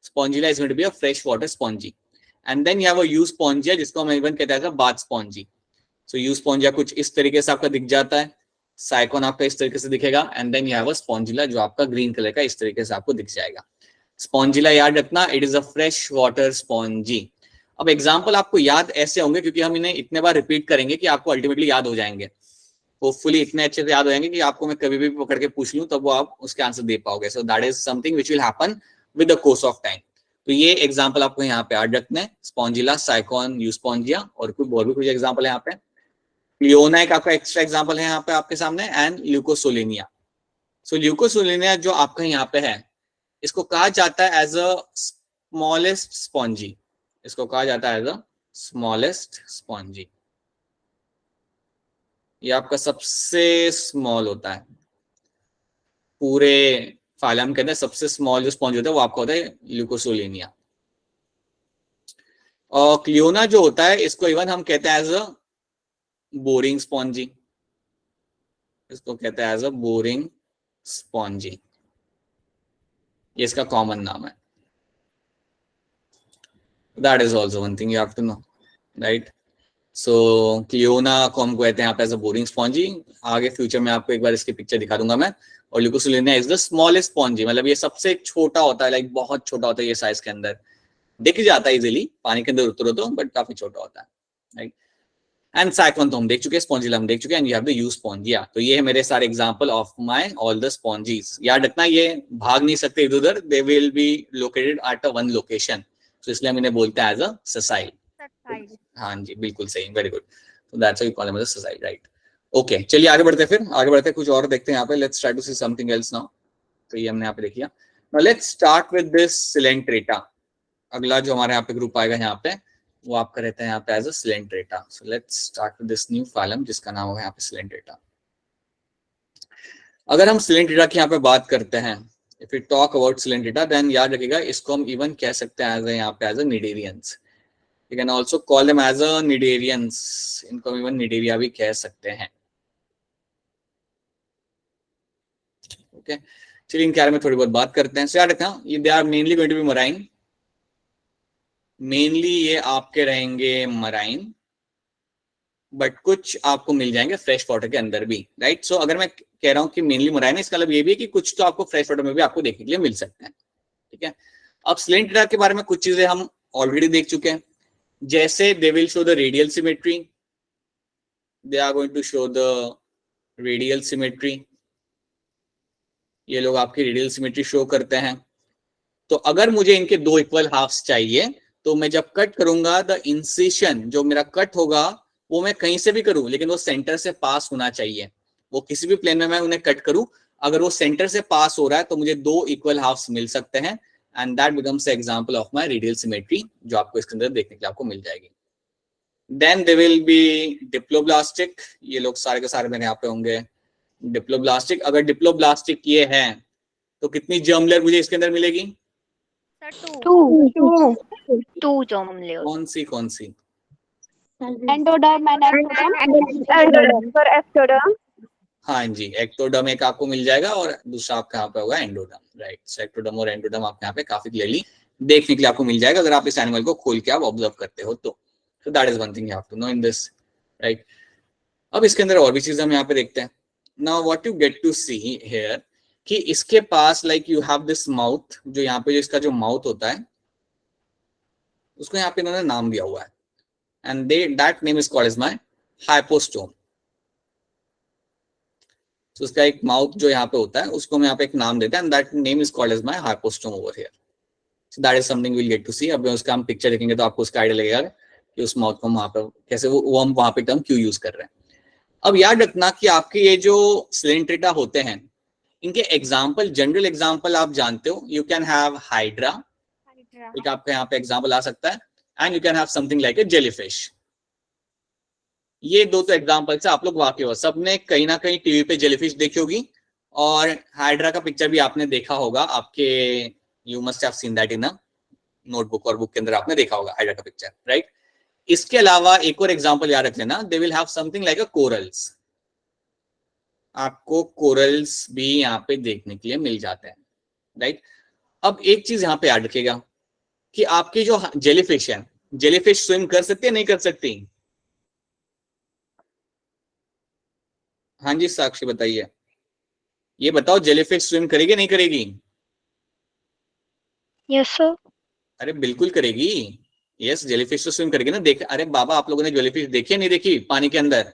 S1: Spongilla is going to be a fresh water sponge. And then you have a Euspongia, जिसको हम इवन कहते हैं bath sponge. So Euspongia कुछ इस तरीके से आपका दिख जाता है, साइकॉन आपका इस तरीके से दिखेगा and then you have a Spongilla जो आपका ग्रीन कलर का इस तरीके से आपको दिख जाएगा। स्पॉन्जिला याद रखना, it is a fresh water spongy. अब एग्जांपल आपको याद ऐसे होंगे क्योंकि हम इन्हें इतने बार रिपीट करेंगे कि आपको अल्टीमेटली याद हो जाएंगे। होपफुली इतने अच्छे से याद हो जाएंगे कि आपको मैं कभी भी पकड़ के पूछ लूं तब वो आप उसके आंसर दे पाओगे। सो that is something which will happen with the course of time. तो ये एग्जांपल आपको यहाँ पे याद रखना है, स्पॉन्जिला, साइकॉन, यूस्पॉन्जिया और भी कुछ एग्जांपल है यहाँ पे। लियोना एक आपका एक्स्ट्रा एग्जांपल है यहाँ पे आपके सामने एंड ल्यूकोसोलिनिया। सो ल्यूकोसोलिनिया जो आपका यहाँ पे है, इसको कहा जाता है एज अ स्मॉलेस्ट स्पॉन्जी। इसको कहा जाता है एज अ स्मॉलेस्ट स्पॉन्जी। ये आपका सबसे स्मॉल होता है पूरे फाइलम के अंदर। सबसे स्मॉल जो स्पॉन्ज होता है वो आपका होता है ल्यूकोसोलिनिया। और क्लियोना जो होता है इसको इवन हम कहते हैं एज अ बोरिंग स्पॉन्जी। इसको कहते हैं एज अ बोरिंग स्पॉन्जी, ये इसका कॉमन नाम है। That is also one thing you have to know, right? So Cliona को हम कहते हैं यहाँ पे एज अ बोरिंग स्पॉन्जी। आगे फ्यूचर में आपको एक बार इसकी पिक्चर दिखा दूंगा मैं। और ल्यूकोसोलिनिया इज द स्मॉलेस्ट स्पॉन्जी, मतलब ये सबसे छोटा होता है, लाइक बहुत छोटा होता है ये साइज के अंदर, दिख जाता है इजीली पानी के अंदर उतरो तो, बट काफी छोटा होता है, राइट? एंड साइक्लोन तो हम देख चुके हैं, स्पॉन्जिला हम देख चुके हैं, and you have the Euspongia. तो ये है मेरे सारे example of my all the sponges. याद रखना ये भाग नहीं सकते इधर उधर, they will be located at a one location. तो इसलिए हम इन्हें बोलते हैं एज अ ससाइल। हाँ जी, बिल्कुल सही, वेरी गुड। तो that's why we call them as a sessile, right? Okay, चलिए आगे बढ़ते हैं, फिर आगे बढ़ते हैं, कुछ और देखते हैं यहाँ पे। Let's try to see something else now. तो ये हमने यहाँ पे देख लिया। Now let's start with this Coelenterata. अगला जो हमारे यहाँ पे ग्रुप आएगा यहाँ पे वो आपका रहता है यहाँ पे as a Coelenterata. So let's start with this new phylum जिसका नाम होगा यहाँ पे सिलेंट्रेटा। अगर हम सिलेंट्रेटा की यहाँ पे बात करते हैं, if you talk about Coelenterata, then याद रखिएगा इसको हम इवन कह सकते हैं एज यहाँ पे as a cnidarians. You can also call them as a cnidarians. इनको हम इवन निडेरिया भी कह सकते हैं। ओके, चलिए इनके बारे में थोड़ी बहुत बात करते हैं। सो याद रखना ये they are mainly going to be marine. Mainly ये आपके रहेंगे मराइन, बट कुछ आपको मिल जाएंगे फ्रेश वाटर के अंदर भी, राइट? सो अगर मैं कह रहा हूँ कि मेनली मराइन है, इसका मतलब ये भी है कि कुछ तो आपको फ्रेश वाटर में भी आपको देखने के लिए मिल सकते हैं, ठीक है? अब सिलेंट्रेटा के बारे में कुछ चीजें हम ऑलरेडी देख चुके हैं। जैसे they will show the radial symmetry, they are going to show the radial symmetry, ये लोग आपकी रेडियल सिमेट्री शो करते हैं। तो अगर मुझे इनके दो इक्वल हाफ्स चाहिए तो मैं जब कट करूंगा द इंसिशन जो मेरा कट होगा वो मैं कहीं से भी करूं लेकिन वो सेंटर से पास होना चाहिए। वो किसी भी प्लेन में मैं उन्हें कट करूं, अगर वो सेंटर से पास हो रहा है तो मुझे दो इक्वल हाफ्स मिल सकते हैं and that becomes example of my radial symmetry जो आपको इसके अंदर देखने के लिए आपको मिल जाएगी। Then they will be diploblastic, ये लोग सारे के सारे मेरे यहाँ पे होंगे डिप्लोब्लास्टिक। अगर डिप्लोब्लास्टिक ये है तो कितनी जर्म लेयर मुझे इसके अंदर मिलेगी?
S3: Sir,
S2: Two germ layers.
S1: कौन सी?
S3: Endoderm and ectoderm.
S2: For ectoderm.
S1: हाँ जी, एक्टोडर्म एक आपको मिल जाएगा और दूसरा आपका यहाँ पे होगा एंडोडर्म, राइट। सो एक्टोडर्म और एंडोडर्म आपके यहाँ पे काफी क्लियरली देखने के लिए आपको मिल जाएगा अगर आप इस एनिमल को खोल के आप ऑब्जर्व करते हो तो। So that is one thing you have to know in this, right. अब इसके अंदर और भी चीजें हम यहाँ पे देखते हैं। Now what you get to see here कि इसके पास like you have this mouth, जो यहाँ पे जो इसका जो माउथ होता है उसको यहाँ पे इन्होंने नाम दिया हुआ है and that name is called as my hypostome. तो उसका एक माउथ जो यहाँ पे होता है उसको हम यहाँ पे एक नाम देते हैं and that name is called as my hypostome over here. So that is something will get to see. अब उसका हम पिक्चर देखेंगे तो आपको उसका आइडिया लगेगा कि उस माउथ को हम वहाँ पे कैसे वो हम वहाँ पे टर्म क्यों यूज कर रहे हैं। अब याद रखना कि आपके ये जो सिलेंट्रेटा होते हैं इनके एग्जाम्पल, जनरल एग्जाम्पल आप जानते हो, यू कैन हैव हाइड्रा, एक आपके यहाँ पे एग्जाम्पल आ सकता है, and you can have something like a jellyfish. ये दो तो एग्जाम्पल से आप लोग वाकिफ हो, सबने कहीं ना कहीं टीवी पे जेलीफिश देखी होगी और हाइड्रा का पिक्चर भी आपने देखा होगा आपके, you must have seen that in a notebook और बुक के अंदर आपने देखा होगा हाइड्रा का पिक्चर, राइट। इसके अलावा एक और एग्जाम्पल याद रख लेना, दे will have something like a corals. आपको कोरल्स भी यहाँ पे देखने के लिए मिल जाते हैं, राइट। अब एक चीज यहाँ पे याद रखिएगा कि आपकी जो जेलीफिश है, जेलीफिश स्विम कर सकती है नहीं कर सकती? हाँ जी साक्षी बताइए, ये बताओ जेलीफिश स्विम करेगी नहीं करेगी?
S2: Yes, sir.
S1: अरे बिल्कुल करेगी, यस जेलीफिश तो स्विम करेगी ना। देख, अरे बाबा आप लोगों ने जेलीफिश देखी है नहीं देखी पानी के अंदर?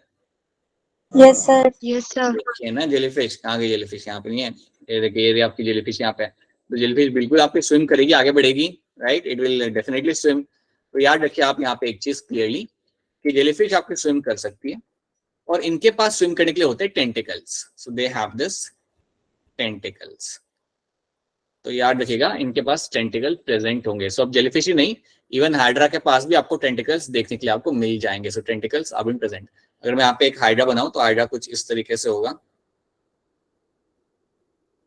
S3: Yes, sir.
S2: Yes, sir.
S1: देखी है ना जेलीफिश। कहाँ गई जेलीफिश? यहाँ पे नहीं है, ये देखिए ये आपकी जेलीफिश यहाँ पे। तो जेलीफिश बिल्कुल आपकी स्विम करेगी, आगे बढ़ेगी, right, it will definitely swim. तो याद रखिए आप यहाँ पे एक चीज क्लियरली कि जेलीफिश आपकी स्विम कर सकती है और इनके पास स्विम करने के लिए होते हैं tentacles, so they have this tentacles. तो याद रखिएगा इनके पास टेंटिकल प्रेजेंट होंगे। सो अब जेलीफिश ही नहीं, इवन हाइड्रा के पास भी आपको टेंटिकल्स देखने के लिए आपको मिल जाएंगे। सो टेंटिकल्स आर बीइंग प्रेजेंट। अगर मैं यहाँ पे एक हाइड्रा बनाऊं तो हाइड्रा कुछ इस तरीके से होगा,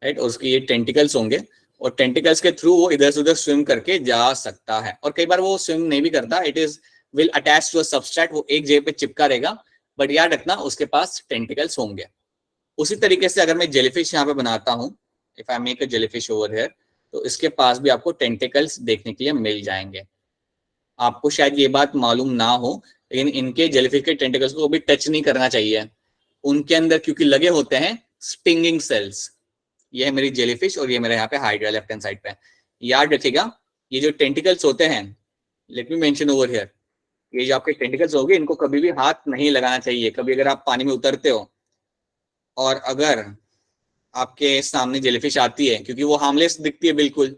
S1: राइट, और उसके ये टेंटिकल्स होंगे और टेंटिकल्स के थ्रू वो इधर से उधर स्विम करके जा सकता है। और कई बार वो स्विम नहीं भी करता, it is will attach to a substrate, वो एक जगह पे चिपका रहेगा, बट याद रखना उसके पास टेंटिकल्स होंगे। उसी तरीके से अगर मैं जेलीफिश यहाँ पे बनाता हूँ, if I make a jellyfish over here, तो इसके पास भी आपको टेंटिकल्स देखने के लिए मिल जाएंगे। आपको शायद ये बात मालूम ना हो लेकिन इनके जेलीफिश के टेंटिकल्स को भी टच नहीं करना चाहिए, उनके अंदर क्योंकि लगे होते हैं स्टिंगिंग सेल्स। ये है मेरी जेलीफिश और ये मेरा यहाँ पे हाइड्रा लेफ्ट हैंड साइड पे। याद रखिएगा ये जो टेंटिकल्स होते हैं, let me mention over here, ये जो आपके टेंटिकल्स होंगे इनको कभी भी हाथ नहीं लगाना चाहिए। कभी अगर आप पानी में उतरते हो और अगर आपके सामने जेलीफिश आती है, क्योंकि वो हार्मलेस दिखती है बिल्कुल,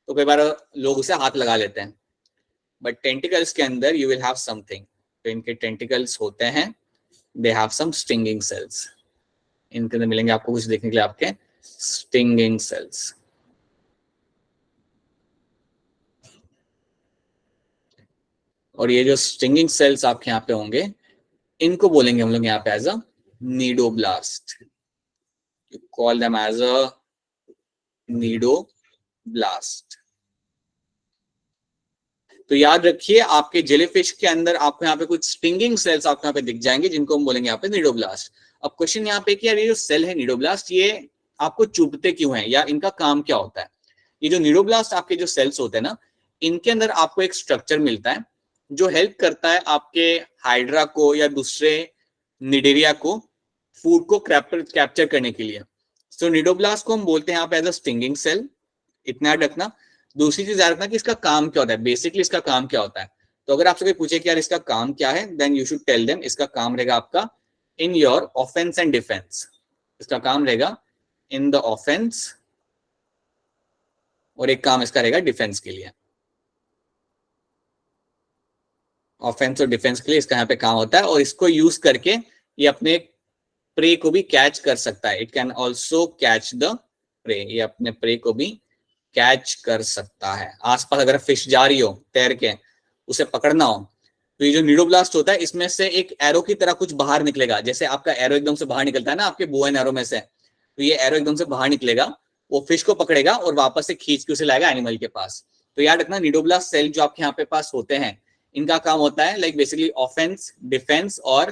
S1: तो कई बार लोग उसे हाथ लगा लेते हैं, बट टेंटिकल्स के अंदर यू विल हैव समथिंग। तो इनके टेंटिकल्स होते हैं, they have some stinging cells. इनके अंदर मिलेंगे आपको कुछ देखने के लिए आपके स्टिंगिंग सेल्स। और ये जो स्टिंगिंग सेल्स आपके यहाँ पे होंगे इनको बोलेंगे हम लोग यहाँ पे as a cnidoblast. You call them as a cnidoblast. तो याद रखिए आपके जेलीफिश के अंदर आपको यहाँ पे कुछ स्टिंगिंग सेल्स आपको यहाँ पे दिख जाएंगे जिनको हम बोलेंगे यहाँ पे नीडोब्लास्ट। अब क्वेश्चन यहाँ पे कि यार ये जो सेल है नीडोब्लास्ट, ये आपको चुभते क्यों हैं या इनका काम क्या होता है? ये जो नीडोब्लास्ट आपके जो सेल्स होते हैं ना, इनके अंदर आपको एक स्ट्रक्चर मिलता है जो हेल्प करता है आपके हाइड्रा को या दूसरे निडेरिया को फूड को कैप्चर करने के लिए। सो नीडोब्लास्ट को हम बोलते हैं यहाँ पे एज अ स्टिंगिंग सेल, इतना याद रखना। दूसरी चीज याद रखना कि इसका काम क्या होता है, बेसिकली इसका काम क्या होता है। तो अगर आपसे कोई पूछे कि यार इसका काम क्या है, then you should tell them इसका काम रहेगा आपका in your offence and defence. इसका काम रहेगा इन द ऑफेंस और एक काम इसका रहेगा डिफेंस के लिए। ऑफेंस और डिफेंस के लिए इसका यहाँ पे काम होता है, और इसको यूज करके ये अपने प्रे को भी कैच कर सकता है। It can also catch the prey, ये अपने प्रे को भी कैच कर सकता है। आसपास अगर फिश जा रही हो तैर के, उसे पकड़ना हो, तो ये जो नीडोब्लास्ट होता है इसमें से एक एरो की तरह कुछ बाहर निकलेगा। जैसे आपका एरो एकदम से बाहर निकलता है ना आपके बो एंड एरो में से, तो ये एरो एकदम से बाहर निकलेगा, वो फिश को पकड़ेगा और वापस से खींच के उसे लाएगा एनिमल के पास। तो याद रखना नीडोब्लास्ट सेल जो आपके यहाँ पे पास होते हैं, इनका काम होता है लाइक बेसिकली ऑफेंस, डिफेंस और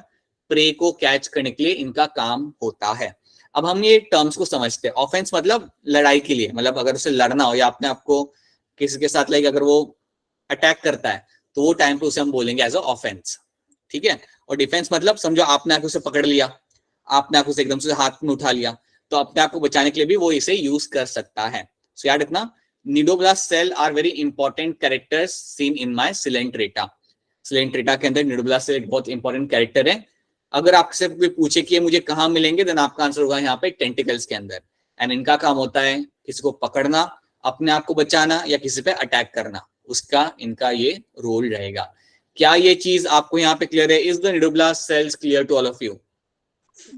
S1: प्रे को कैच करने के लिए इनका काम होता है। अब हम ये टर्म्स को समझते हैं। ऑफेंस मतलब लड़ाई के लिए, मतलब अगर उसे लड़ना हो या अपने आपको किसी के साथ लाइक अगर वो अटैक करता है तो वो टाइम पे उसे हम बोलेंगे एज अ ऑफेंस, ठीक है। और डिफेंस मतलब समझो आपने आके उसे पकड़ लिया, आपने आके उसे एकदम से हाथ में उठा लिया, तो अपने आप को बचाने के लिए भी वो इसे यूज कर सकता है। सो याद रखना cnidoblast cell are very important characters seen in my Coelenterata. Coelenterata के अंदर निडोब्लास्ट सेल एक बहुत इंपॉर्टेंट कैरेक्टर है। अगर आपसे कोई पूछे कि ये मुझे कहाँ मिलेंगे, देन आपका आंसर होगा यहाँ पे टेंटिकल्स के अंदर। एंड इनका काम होता है किसी को पकड़ना, अपने आप को बचाना या किसी पे अटैक करना, उसका इनका ये रोल रहेगा। क्या ये चीज आपको यहाँ पे क्लियर है? Is the cnidoblast cells clear to all of you?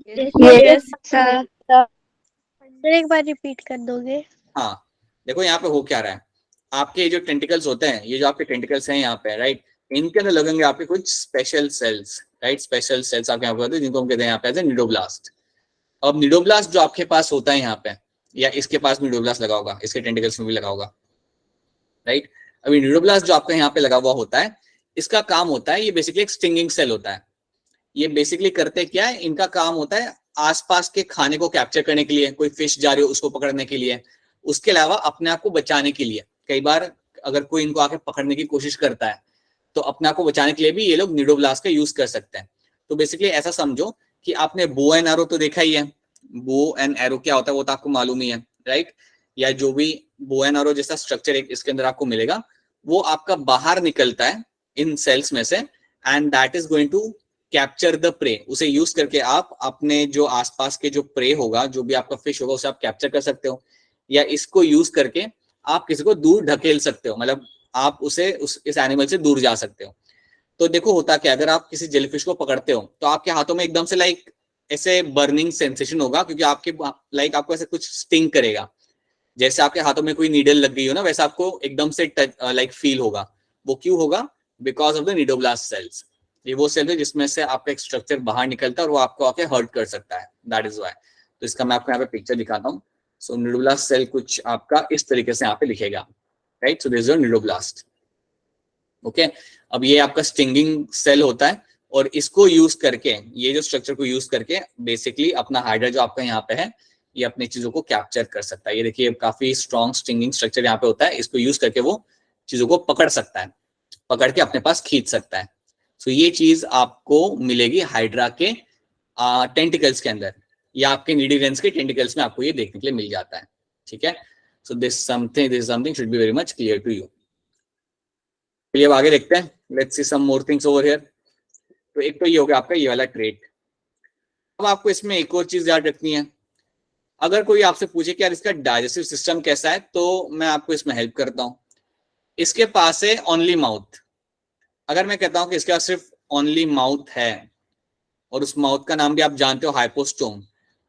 S2: Yes sir.
S3: Sir एक बार रिपीट कर दोगे?
S1: हाँ, देखो यहाँ पे हो क्या रहा है, आपके जो टेंटिकल्स होते हैं, ये जो आपके टेंटिकल्स हैं यहाँ पे, राइट, इनके अंदर लगेंगे आपके कुछ special cells, right, special cells आपके यहाँ पे होते हैं जिनको हम कहते हैं यहाँ पे एज ए निडोब्लास्ट। अब निडोब्लास्ट जो आपके पास होता है यहाँ पे, या इसके पास निडोब्लास्ट लगा होगा, इसके टेंटिकल्स में भी लगा होगा, राइट। अभी निडोब्लास्ट जो आपके यहाँ पे लगा हुआ होता है, इसका काम होता है, ये बेसिकली एक स्टिंगिंग सेल होता है। ये बेसिकली करते क्या है, इनका काम होता है आसपास के खाने को कैप्चर करने के लिए, कोई फिश जा रही हो उसको पकड़ने के लिए, उसके अलावा अपने आप को बचाने के लिए। कई बार अगर कोई इनको आके पकड़ने की कोशिश करता है तो अपने आप को बचाने के लिए भी ये लोग निडोब्लास्ट का यूज कर सकते हैं। तो बेसिकली ऐसा समझो कि आपने बो एंड एरो तो देखा ही है, बो एंड एरो क्या होता है वो तो आपको मालूम ही है, राइट। या जो भी बो एंड एरो जैसा स्ट्रक्चर एक इसके अंदर आपको मिलेगा, वो आपका बाहर निकलता है इन सेल्स में से, and that is going to capture the prey. उसे यूज करके आप अपने जो आसपास के जो प्रे होगा, जो भी आपका फिश होगा, उसे आप कैप्चर कर सकते हो, या इसको यूज करके आप किसी को दूर ढकेल सकते हो, मतलब आप उसे इस एनिमल से दूर जा सकते हो। तो देखो होता क्या, अगर आप किसी जेलीफिश को पकड़ते हो तो आपके हाथों में एकदम से लाइक ऐसे बर्निंग सेंसेशन होगा, क्योंकि आपके लाइक आपको ऐसे कुछ स्टिंग करेगा, जैसे आपके हाथों में कोई नीडल लग गई हो ना, वैसा आपको एकदम से लाइक फील होगा। वो क्यों होगा? Because of the cnidoblast cells. ये वो सेल है जिसमें से आपका एक स्ट्रक्चर बाहर निकलता है और वो आपको आके हर्ट कर सकता है, दैट इज व्हाई। तो इसका मैं आपको यहाँ पे पिक्चर दिखाता हूँ। सो निडोब्लास्ट सेल कुछ आपका इस तरीके से यहाँ पे लिखेगा, right. So this is your cnidoblast, okay. अब ये आपका स्टिंगिंग सेल होता है, और इसको यूज करके, ये जो स्ट्रक्चर को यूज करके बेसिकली अपना हाइड्रा जो आपका यहाँ पे है, ये अपनी चीजों को कैप्चर कर सकता है। ये देखिए काफी स्ट्रॉन्ग स्टिंगिंग स्ट्रक्चर यहाँ पे होता है, इसको यूज करके वो चीजों को पकड़ सकता है, पकड़ के अपने पास खींच सकता है। सो ये चीज आपको मिलेगी हाइड्रा के टेंटिकल्स के अंदर, या आपके नीडीरेंस के टेंटिकल्स में आपको ये देखने के लिए मिल जाता है, ठीक है। So this something should be very much clear to you. चलिए अब आगे देखते हैं, let's see some more things over here. तो एक तो ये हो गया आपका ये वाला ट्रेट। अब आपको इसमें एक और चीज याद रखनी है, अगर कोई आपसे पूछे कि यार इसका डाइजेस्टिव सिस्टम कैसा है, तो मैं आपको इसमें हेल्प करता हूँ। इसके पास है ओनली माउथ। अगर मैं कहता हूं कि इसके पास सिर्फ ओनली माउथ है, और उस माउथ का नाम भी आप जानते हो हाइपोस्टोम,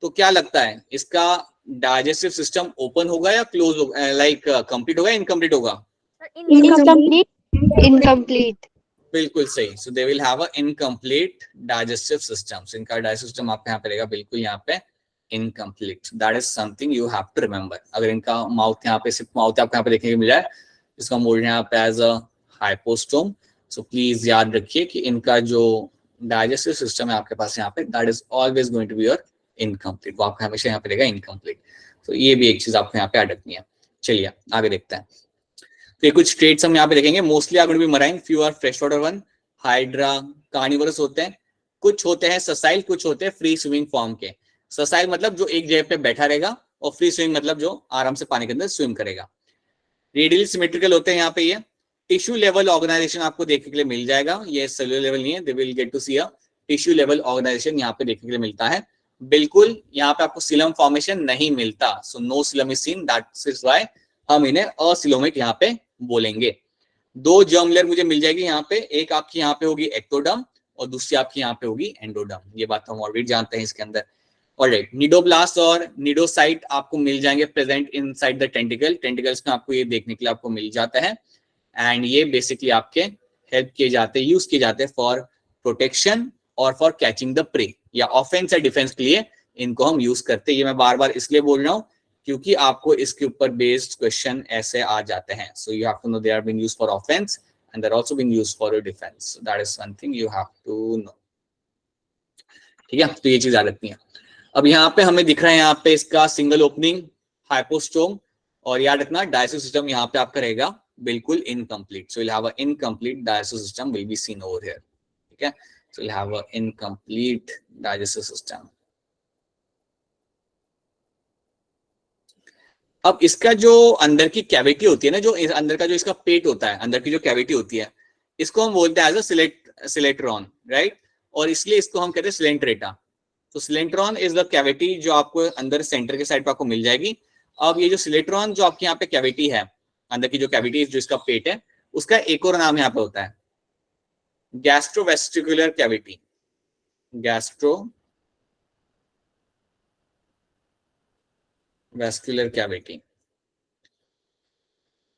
S1: तो क्या लगता है इसका डाइजेस्टिव सिस्टम ओपन होगा या क्लोज होगा, लाइक कंप्लीट होगा, इनकम्प्लीट होगा?
S3: इनकम्प्लीट।
S2: इनकम्प्लीट।
S1: बिल्कुल सही। So they will have a incomplete digestive system. So इनका डाइजेस्टिव सिस्टम आपके यहाँ पे रहेगा बिल्कुल यहाँ पे incomplete. That is something you have to remember. अगर इनका माउथ यहाँ पे, सिर्फ माउथ आपको यहाँ पे देखने को मिल जाए, इसका मोड यहाँ पे as a hypostome. So please याद रखिए कि इनका जो डाइजेस्टिव सिस्टम है आपके पास यहाँ पे, that is always going to be your incomplete. वो आपका हमेशा यहाँ पे रहेगा इनकम्प्लीट। तो ये भी एक चीज आपको यहाँ पे याद रखनी है। चलिए आगे देखते हैं। तो ये कुछ ट्रेट्स हम यहाँ पे देखेंगे। Mostly are going to be marine, few are fresh water one, hydra carnivorous होते हैं, कुछ होते हैं ससाइल, कुछ होते हैं फ्री स्विमिंग फॉर्म के। ससाइल मतलब जो एक जगह पे बैठा रहेगा, और फ्री स्विमिंग मतलब जो आराम से पानी के अंदर स्विम करेगा। रेडियल सिमेट्रिकल होते हैं यहाँ पे। ये टिश्यू लेवल ऑर्गेनाइजेशन आपको देखने के लिए मिल जाएगा, ये सेलुलर लेवल नहीं है, they will get to see a tissue level organisation यहाँ पे देखने के लिए मिलता है। बिल्कुल यहाँ पे आपको सिलम फॉर्मेशन नहीं मिलता, so no coelom is seen, that is why हम इन्हें असिलोमिक यहाँ पे बोलेंगे। दो जर्म लेयर मुझे मिल जाएगी यहाँ पे, एक आपकी यहाँ पे होगी एक्टोडर्म और दूसरी आपकी यहाँ पे होगी एंडोडर्म, ये बात हम ऑलरेडी जानते हैं इसके अंदर। ऑलराइट, निडोब्लास्ट और निडोसाइट आपको मिल जाएंगे present inside the tentacle, tentacles में आपको ये देखने के लिए आपको मिल जाता है। एंड ये बेसिकली आपके हेल्प किए जाते हैं, यूज किए जाते हैं फॉर प्रोटेक्शन और फॉर कैचिंग द प्रे या ऑफेंस या डिफेंस के लिए इनको हम यूज करते हैं। ये मैं बार बार इसलिए बोल रहा हूँ क्योंकि आपको इसके ऊपर बेस्ड क्वेश्चन ऐसे आ जाते हैं। So you have to know they are being used for offence and they are also being used for defence, that is one thing you have to know. ठीक है, तो ये चीज याद रखनी है। अब यहाँ पे हमें दिख रहा है यहाँ पे इसका सिंगल ओपनिंग हाइपोस्टोम, और याद रखना डाइजेस्टिव सिस्टम यहाँ पे आपका रहेगा बिल्कुल incomplete, so will have a incomplete digestive system will be seen over here. ठीक है, so will have a incomplete digestive system. अब इसका जो अंदर की कैविटी होती है ना, जो अंदर का जो इसका पेट होता है, अंदर की जो कैविटी होती है, इसको हम बोलते हैं एज अ सिलेट्रॉन, राइट, और इसलिए इसको हम कहते हैं सिलेंट्रेटा। तो सिलेंट्रॉन इज द कैविटी जो आपको अंदर सेंटर के साइड पर आपको मिल जाएगी। अब ये जो सिलेट्रॉन जो आपके यहाँ पे कैविटी है, अंदर की जो कैविटी जो इसका पेट है, उसका एक और नाम यहाँ पे होता है गैस्ट्रोवेस्टिकुलर कैविटी, गैस्ट्रोवेस्कुलर कैविटी।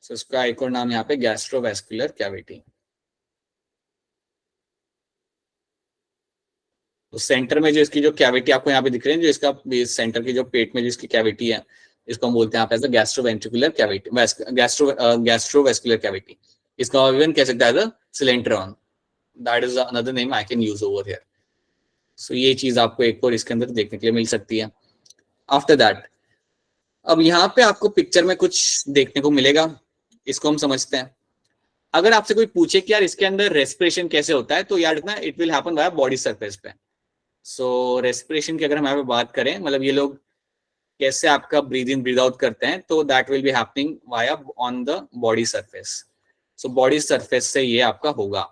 S1: सो इसका एक और नाम यहाँ पे गैस्ट्रोवेस्कुलर कैविटी। तो सेंटर में जो इसकी जो कैविटी आपको यहाँ पे दिख रही है, जो इसका सेंटर की जो पेट में जो इसकी कैविटी है, इसको हम बोलते हैं यहाँ पे गैस्ट्रोवेंट्रिकुलर कैविटी, गैस्ट्रोवेस्कुलर कैविटी। इसका इवन कह सकता है coelenteron, that is another name I can use over here. So ये चीज आपको एक और इसके अंदर देखने के लिए मिल सकती है। आफ्टर दैट अब यहाँ पे आपको पिक्चर में कुछ देखने को मिलेगा, इसको हम समझते हैं। अगर आपसे कोई पूछे कि यार इसके अंदर रेस्पिरेशन कैसे होता है, तो याद रखना it will happen by body surface पे। सो रेस्पिरेशन की अगर हम यहाँ पे बात करें, मतलब ये लोग कैसे आपका ब्रीद इन ब्रीद आउट करते हैं, तो that will be happening via on the body surface. So body surface से ये आपका होगा।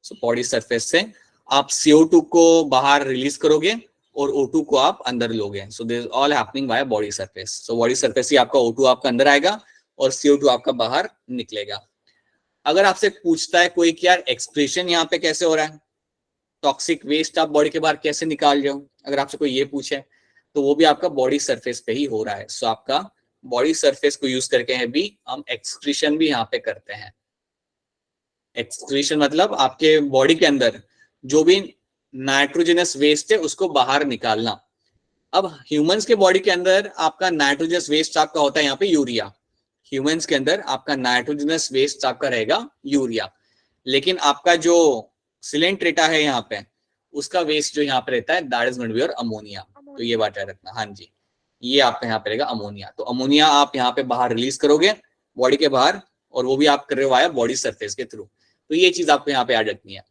S1: सो बॉडी सरफेस से आप CO2 को बाहर रिलीज करोगे और O2 को आप अंदर लोगे। So this all happening by body surface. So body surface से आपका O2 आपका अंदर आएगा और CO2 आपका बाहर निकलेगा। अगर आपसे पूछता है कोई कि यार एक्सक्रीशन यहाँ पे कैसे हो रहा है, टॉक्सिक वेस्ट आप बॉडी के बाहर कैसे निकाल रहे हो, अगर आपसे कोई ये पूछे, तो वो भी आपका बॉडी सरफेस पे ही हो रहा है। सो आपका बॉडी सरफेस को यूज करके है भी हम एक्सक्रीशन भी यहाँ पे करते हैं। एक्सक्रीशन मतलब आपके बॉडी के अंदर जो भी नाइट्रोजनस वेस्ट है उसको बाहर निकालना। अब ह्यूमंस के बॉडी के अंदर आपका नाइट्रोजनस वेस्ट आपका होता है यहाँ पे यूरिया। ह्यूमंस के अंदर आपका नाइट्रोजनस वेस्ट आपका रहेगा यूरिया, लेकिन आपका जो सिलेंट्रेटा है यहाँ पे, उसका वेस्ट जो यहाँ पे रहता है that is going to be your ammonia. तो ये बात याद रखना। हाँ जी, ये आपका यहाँ पे रहेगा अमोनिया। तो अमोनिया आप यहाँ पे बाहर रिलीज करोगे बॉडी के बाहर, और वो भी आप कर रहे हो आया बॉडी सरफेस के थ्रू। तो ये चीज आपको यहाँ पे याद रखनी है।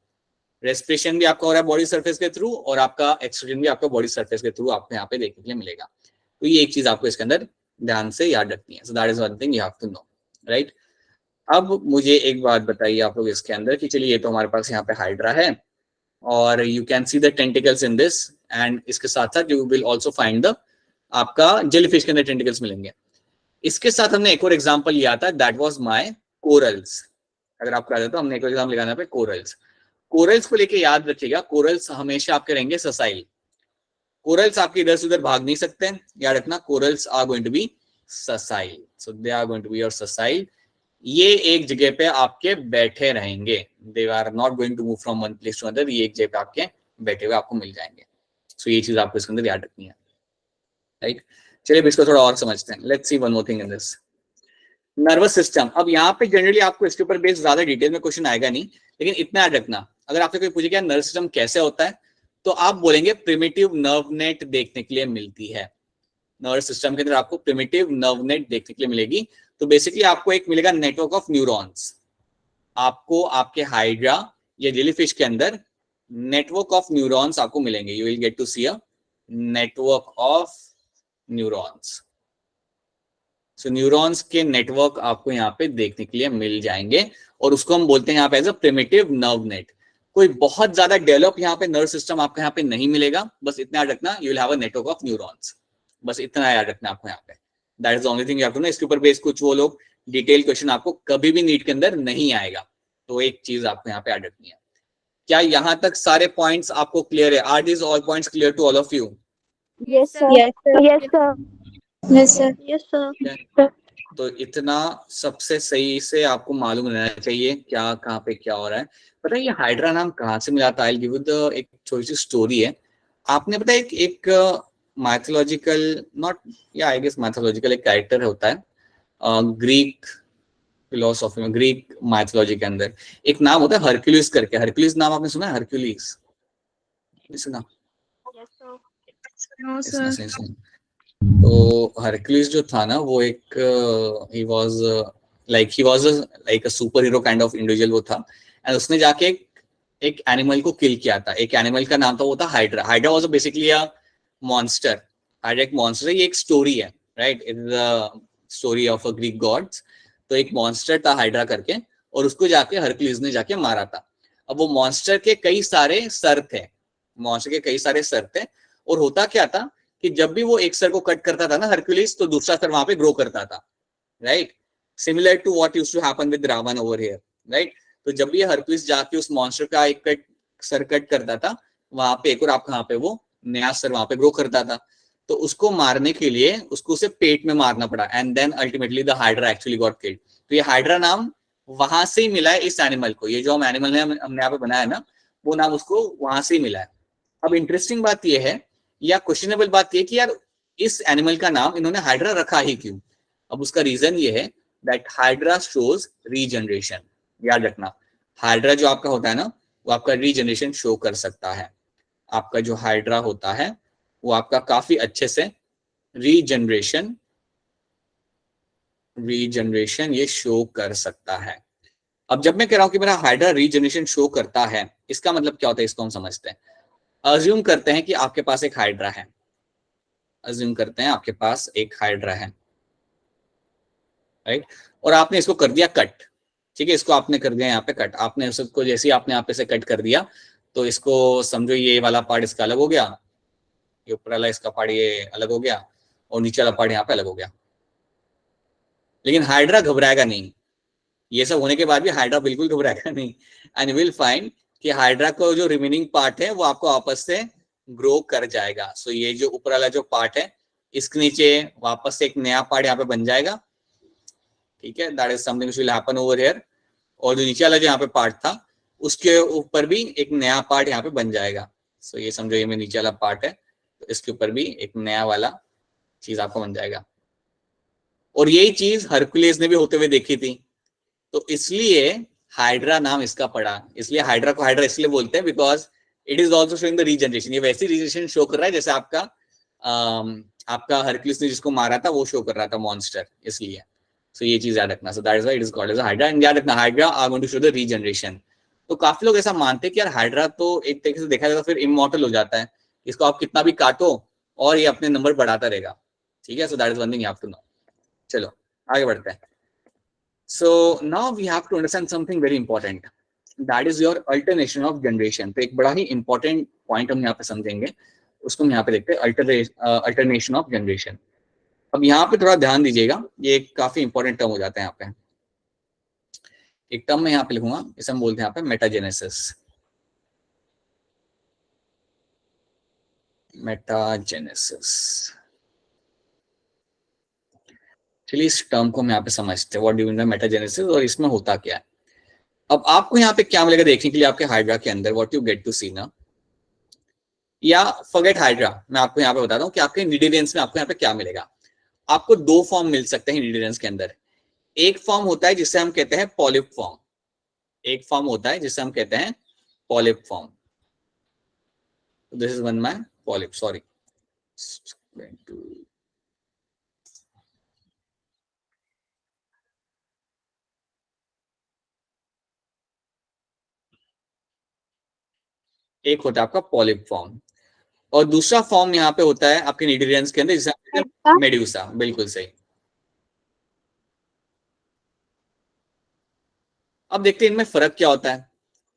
S1: रेस्पिरेशन भी आपका हो रहा है बॉडी सरफेस के थ्रू, और आपका एक्सक्रीशन भी आपका बॉडी सरफेस के थ्रू आपको यहाँ पे देखने के लिए मिलेगा। तो ये एक चीज आपको इसके अंदर ध्यान से याद रखनी है। So that is one thing you have to know, right. अब मुझे एक बात बताइए आप लोग इसके अंदर कि चलिए ये तो हमारे पास यहाँ पे हाइड्रा है और you can see the tentacles in this, and इसके साथ साथ you will also find the आपका जेलीफिश के अंदर टेंटिकल्स मिलेंगे। इसके साथ हमने एक और एग्जांपल लिया था, दैट वाज माय कोरल्स। अगर आपको याद है तो हमने एक और एग्जांपल लगाना पे कोरल्स। कोरल्स को लेके याद रखिएगा, कोरल्स हमेशा आपके रहेंगे ससाइल। कोरल्स आपके इधर से उधर भाग नहीं सकते, याद रखना। Corals are going to be sessile, so they are going to be your sessile. ये एक जगह पे आपके बैठे रहेंगे, they are not going to move from one place to other. ये एक जगह पे आपके बैठे हुए आपको मिल जाएंगे। सो ये चीज आपको इसके अंदर याद रखनी है, राइट। चलिए इसको थोड़ा और समझते हैं। Let's C one more thing in this nervous system. अब यहाँ पे जनरली आपको इसके ऊपर बेस्ड ज्यादा डिटेल में क्वेश्चन आएगा नहीं, लेकिन इतना याद रखना, अगर आपसे कोई पूछे कि नर्वस सिस्टम कैसे होता है, तो आप बोलेंगे प्रिमिटिव नर्व नेट देखने के लिए मिलती है। नर्वस सिस्टम के अंदर आपको प्रिमिटिव नर्व नेट देखने के लिए मिलेगी। तो बेसिकली आपको एक मिलेगा नेटवर्क ऑफ न्यूरॉन्स। आपको आपके हाइड्रा या जेलीफिश के अंदर नेटवर्क ऑफ न्यूरॉन्स आपको मिलेंगे। You will get to see a network of neurons. So neurons के नेटवर्क आपको यहाँ पे देखने के लिए मिल जाएंगे और उसको हम बोलते हैं यहाँ पे as a primitive nerve net. कोई बहुत ज्यादा डेवलप यहाँ पे नर्व सिस्टम आपको यहाँ पे नहीं मिलेगा, बस इतना याद रखना, you will have a network of neurons, बस इतना याद रखना आपको यहाँ पे। That is the only thing you have to know. इसके ऊपर बेस कुछ वो लोग डिटेल क्वेश्चन आपको कभी भी नीट के अंदर नहीं आएगा, तो एक चीज आपको यहाँ पे याद रखनी है। क्या यहाँ तक सारे पॉइंट्स आपको क्लियर है? Are this all points clear to all of you?
S3: Yes, sir.
S2: Yes, sir. Yes, sir.
S3: Yes, sir. Yes, sir.
S1: तो इतना सबसे सही से आपको मालूम रहना चाहिए क्या कहाँ पे क्या हो रहा है। पता है ये हाइड्रा नाम कहाँ से मिला था? I will give you the एक छोटी सी स्टोरी है। आपने पता है एक माइथोलॉजिकल, नॉट या आई गेस माइथोलॉजिकल एक कैरेक्टर होता है ग्रीक फिलोसॉफी में, ग्रीक माइथोलॉजी के अंदर एक नाम होता है हरक्यूलिस करके। हरक्यूलिस नाम आपने सुना है? हरक्यूलिस सुना?
S3: No,
S1: इसमें
S3: sir.
S1: से तो हरक्यूलिस जो था ना वो एक he was like a super hero kind of individual वो था। एंड उसने जाके एक एनिमल को किल किया था। एक एनिमल का नाम था वो था hydra. Hydra was basically a monster. Hydra एक मॉन्स्टर है। ये एक स्टोरी है, right? It is the story of a Greek gods. तो एक मॉन्स्टर था हाइड्रा करके और उसको जाके हरक्यूलिस ने जाके मारा था। अब वो मॉन्स्टर के कई सारे सर थे, मॉन्स्टर के कई सारे सर थे। और होता क्या था कि जब भी वो एक सर को कट करता था ना हरक्यूलिस, तो दूसरा सर वहां पे ग्रो करता था, right? Similar to what used to happen with Ravan over here, right? तो जब भी हरक्यूलिस जाके उस मॉन्स्टर का एक सर कट करता था, वहां पे एक और आप कहाँ पे वो नया सर वहां पे ग्रो करता था। तो उसको मारने के लिए उसको उसे पेट में मारना पड़ा and then ultimately the hydra actually got killed. तो ये हाइड्रा नाम वहां से ही मिला है इस एनिमल को। ये जो हम एनिमल ने हमने यहाँ पे बनाया ना, वो नाम उसको वहां से ही मिला है। अब इंटरेस्टिंग बात यह है या क्वेश्चनेबल बात यह कि यार इस एनिमल का नाम इन्होंने हाइड्रा रखा ही क्यों? अब उसका रीजन ये है दैट हाइड्रा शोज रीजनरेशन। याद रखना, हाइड्रा जो आपका होता है ना वो आपका रीजनरेशन शो कर सकता है। आपका जो हाइड्रा होता है वो आपका काफी अच्छे से रीजनरेशन ये शो कर सकता है। अब जब मैं कह रहा हूं कि मेरा हाइड्रा रीजनरेशन शो करता है, इसका मतलब क्या होता है इसको हम समझते हैं। अज्यूम करते हैं कि आपके पास एक हाइड्रा है। अज्यूम करते हैं आपके पास एक हाइड्रा है, राइट? और आपने इसको कर दिया कट, ठीक है? इसको आपने कर दिया यहाँ पे कट। आपने उसको जैसे ही आपने यहाँ पे से कट कर दिया, तो इसको समझो ये वाला पार्ट इसका अलग हो गया, ये ऊपर वाला इसका पार्ट ये अलग हो गया और नीचे वाला पार्ट यहाँ पे अलग हो गया। लेकिन हाइड्रा घबराएगा नहीं। ये सब होने के बाद भी हाइड्रा बिल्कुल घबराएगा नहीं। एंड विल फाइंड कि हाइड्रा को जो रिमेनिंग पार्ट है वो आपको आपस से ग्रो कर जाएगा। सो ये जो ऊपर वाला जो पार्ट है इसके नीचे वापस से एक नया पार्ट यहाँ पे बन जाएगा, ठीक है? That is something which will happen over here. और जो नीचे वाला जो यहाँ पे पार्ट था उसके ऊपर भी एक नया पार्ट यहाँ पे बन जाएगा। सो ये समझो ये मेरे नीचे वाला पार्ट है, तो इसके ऊपर भी एक नया वाला चीज आपको बन जाएगा। और यही चीज हरक्यूलिस ने भी होते हुए देखी थी, तो इसलिए हाइड्रा नाम इसका पड़ा। इसलिए हाइड्रा को हाइड्रा इसलिए बोलते हैं because it is also showing the regeneration. ये वैसी रीजनरेशन शो कर रहा है जैसे आपका हरक्यूलिस ने जिसको मारा था वो शो कर रहा था मॉन्स्टर, इसलिए। सो ये चीज याद रखना। So that is why it is called as hydra. And याद रखना hydra are going to show the regeneration. तो काफी लोग ऐसा मानते हैं कि यार हाइड्रा तो एक तरीके से देखा जाए तो फिर इमॉर्टल हो जाता है, इसको आप कितना भी काटो और ये अपने नंबर बढ़ाता रहेगा, ठीक है? So that is one thing you have to know. चलो आगे बढ़ते हैं। So now we have to understand something very important. That is your alternation of generation. तो एक बड़ा ही important point हम यहाँ पे समझेंगे, उसको हम यहाँ पे देखते हैं, alternation of generation. अब यहाँ पे थोड़ा ध्यान दीजिएगा, ये काफी important term हो जाता है यहाँ पे। एक टर्म मैं यहाँ पे लिखूंगा, इसे हम बोलते हैं यहाँ पे मेटाजेनेसिस। मेटाजेनेसिस, चलिए इस टर्म को हम यहाँ पे समझते हैं, what do you mean by metagenesis और इसमें होता क्या है। अब आपको यहाँ पे क्या मिलेगा देखने के लिए आपके हाइड्रा के अंदर, what you get to see ना, या फॉरगेट हाइड्रा, मैं आपको यहाँ पे बताता हूँ कि आपके इंग्रेडिएंट्स में आपको यहाँ पे क्या मिलेगा। आपको दो फॉर्म मिल सकते हैं इंग्रेडिएंट्स के अंदर। एक फॉर्म होता है जिसे हम कहते हैं पॉलिप फॉर्म। एक फॉर्म होता है जिसे हम कहते हैं polyp form. This is one my polyp, sorry. एक होता है आपका पॉलिप फॉर्म और दूसरा फॉर्म यहाँ पे होता है आपके इंग्रेडिएंट्स के अंदर जिसे मेड्यूसा। बिल्कुल सही। अब देखते हैं इनमें फर्क क्या होता है।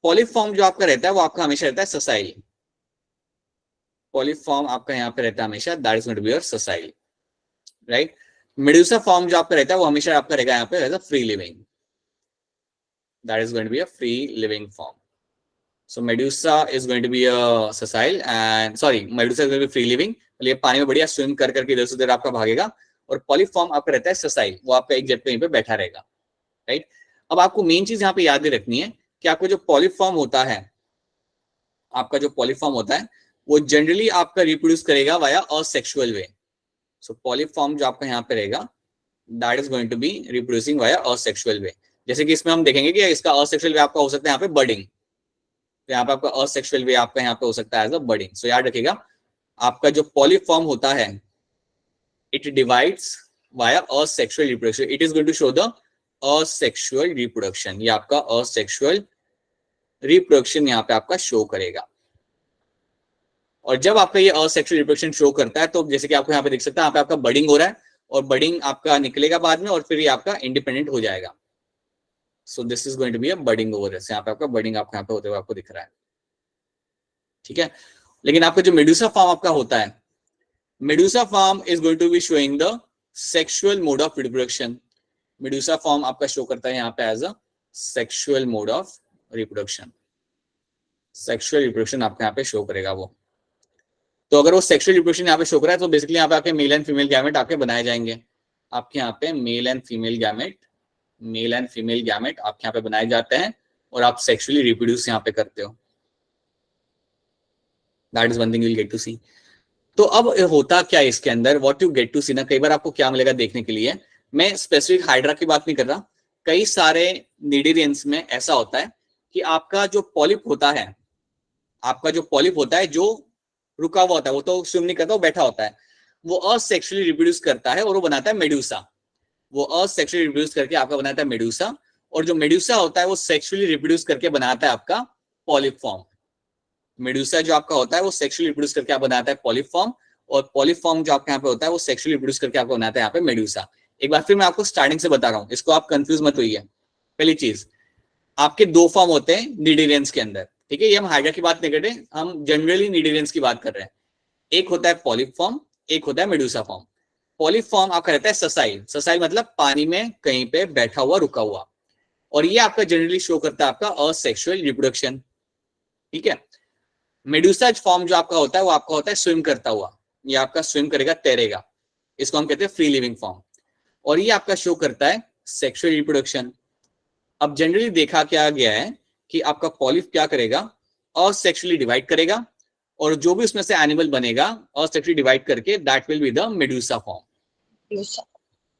S1: पॉलीफॉर्म जो आपका रहता है वो आपका हमेशा रहता है ससाइल। पॉलीफॉर्म आपका यहाँ पे रहता है हमेशा, that is going to be your sessile, right. Medusa form जो आपका रहता है वो हमेशा आपका रहेगा यहाँ पे as a free living, that is going to be a free living form. So Medusa is going to be a sessile and sorry, Medusa is going to be free living, ये पानी में बढ़िया स्विम कर करके इधर से उधर आपका भागेगा। और पॉलीफॉर्म आपका रहता है ससाइल, वो आपका एक जगह पे बैठा रहेगा, राइट। अब आपको मेन चीज यहाँ पे याद रखनी है कि आपको जो पॉलीफॉर्म होता है, आपका जो पॉलीफॉर्म होता है वो जनरली आपका रिप्रोड्यूस करेगा via asexual way. So polyform जो आपका यहाँ पे रहेगा that is going to be reproducing via asexual way. जैसे कि इसमें हम देखेंगे कि इसका असेक्सुअल वे आपका हो सकता है यहाँ पे बर्डिंग, तो यहाँ पे आपका असेक्सुअल वे आपका यहाँ पे हो सकता है एज अ बर्डिंग। सो याद रखिएगा आपका जो पॉलीफॉर्म होता है it divides via asexual reproduction, it is going to show the asexual reproduction, ये आपका असेक्सुअल रिप्रोडक्शन यहाँ पे आपका शो करेगा। और जब आपका ये असेक्सुअल रिप्रोडक्शन शो करता है तो जैसे कि आपको यहाँ पे दिख सकता है यहाँ पे आपका बर्डिंग हो रहा है और बर्डिंग आपका निकलेगा बाद में और फिर ये आपका इंडिपेंडेंट हो जाएगा। So this is going to be a budding over, यहाँ पे आपका बर्डिंग आपको यहाँ पे होते हुए आपको दिख रहा है, ठीक है। लेकिन आपका जो मेडुसा फॉर्म आपका होता है, medusa form is going to be showing the sexual mode of reproduction. Medusa form आपका शो करता है यहाँ पे as a sexual mode of reproduction, sexual reproduction आपका यहाँ पे शो करेगा वो। तो अगर वो सेक्सुअल रिप्रोडक्शन यहाँ पे शो कर रहा है तो बेसिकली यहाँ पे आपके मेल एंड फीमेल गैमेट आपके बनाए जाएंगे। आपके यहाँ पे mail and female gamete, mail and female gamete आपके यहाँ पे बनाए जाते हैं और आप सेक्सुअली रिप्रोड्यूस यहाँ पे करते हो, that is one thing you will get to see. तो अब होता क्या है इसके अंदर, what you get to see ना, कई बार आपको क्या मिलेगा देखने के लिए, मैं स्पेसिफिक हाइड्रा की बात नहीं कर रहा, कई सारे निडीरियंस में ऐसा होता है कि आपका जो पॉलिप होता है, आपका जो पॉलिप होता है जो रुका हुआ होता है, वो तो स्विम नहीं करता, वो बैठा होता है, वो असेक्सुअली रिप्रोड्यूस करता है और वो बनाता है मेडुसा। वो असेक्सुअली रिप्रोड्यूस करके आपका बनाता है मेडुसा, और जो मेडुसा होता है वो सेक्सुअली रिप्रोड्यूस करके बनाता है आपका पॉलिप फॉर्म। मेडुसा जो आपका होता है वो सेक्सुअली रिप्रोड्यूस करके आपको बनाता है पॉलिप फॉर्म, और पॉलिप फॉर्म जो आपके यहाँ पे होता है वो सेक्सुअली रिप्रोड्यूस करके आपको बनाता है यहाँ पे मेडुसा। एक बार फिर मैं आपको स्टार्टिंग से बता रहा हूँ, इसको आप कंफ्यूज मत होइए। पहली चीज, आपके दो फॉर्म होते हैं निडीरियंस के अंदर, ठीक है। ये हम हाइड्रा की बात नहीं कर रहे, हम जनरली निडीरियंस की बात कर रहे हैं। एक होता है पॉलिप फॉर्म, एक होता है मेडुसा फॉर्म। पॉलिप फॉर्म आपका रहता है ससाइल, ससाइल मतलब पानी में कहीं पे बैठा हुआ, रुका हुआ, और ये आपका जनरली शो करता है आपका असेक्सुअल रिप्रोडक्शन, ठीक है। मेडुसा फॉर्म जो आपका होता है वो आपका होता है स्विम करता हुआ, ये आपका स्विम करेगा, तैरेगा, इसको हम कहते हैं फ्री लिविंग फॉर्म, और ये आपका शो करता है सेक्सुअल रिप्रोडक्शन। अब जनरली देखा क्या गया है कि आपका पॉलिप क्या करेगा, असेक्सुअली डिवाइड करेगा, और जो भी उसमें से एनिमल बनेगा असेक्सुअली डिवाइड करके that will be the medusa form,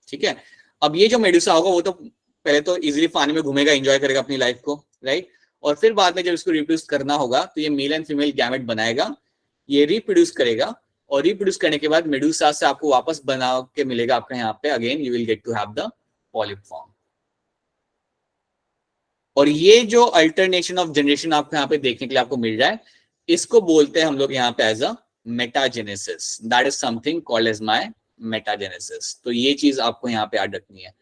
S1: ठीक है। अब ये जो मेडुसा होगा वो तो पहले तो इजीली पानी में घूमेगा, एंजॉय करेगा अपनी लाइफ को, राइट। और फिर बाद में जब इसको रिप्रोड्यूस करना होगा तो ये मेल एंड फीमेल गैमेट बनाएगा, ये रिप्रोड्यूस करेगा, और रिप्रोड्यूस करने के बाद मेडुसा से आपको वापस बना के मिलेगा आपका यहाँ पे, again you will get to have the polyp form. और ये जो अल्टरनेशन ऑफ जनरेशन आपको यहाँ पे देखने के लिए आपको मिल जाए, इसको बोलते हैं हम लोग यहाँ पे as a metagenesis, that is something called as my metagenesis. तो ये चीज आपको यहाँ पे याद रखनी है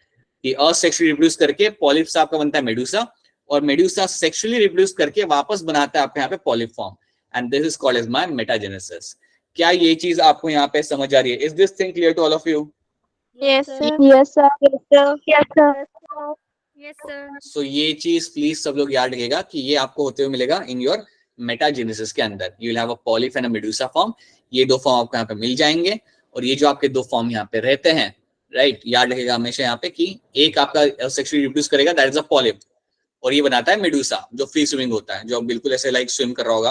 S1: कि असेक्सुअली रिप्रोड्यूस करके पॉलिप से आपका बनता है मेडुसा, और मेडुसा सेक्सुअली रिप्रोड्यूस करके वापस बनाता है आपके यहाँ पे polyp form, and this is called as my metagenesis. क्या ये चीज आपको यहाँ पे समझ आ रही है? Is this thing clear to all of you?
S3: Yes, sir.
S2: Yes, sir. Yes, sir.
S3: Yes, sir. Yes, sir.
S1: सो ये चीज प्लीज सब लोग याद रखिएगा कि ये आपको होते हुए मिलेगा इन योर मेटाजेनेसिस के अंदर। You will have a polyp and a Medusa form, ये दो फॉर्म आपको यहाँ पे मिल जाएंगे, और ये जो आपके दो फॉर्म यहाँ पे रहते हैं, राइट, याद रखिएगा हमेशा यहाँ पे कि एक आपका सेक्सुअली रिप्रोड्यूस करेगा, दैट इज अ पॉलिप, और ये बनाता है मेडुसा जो फ्री स्विमिंग होता है, जो बिल्कुल ऐसे लाइक स्विम कर रहा होगा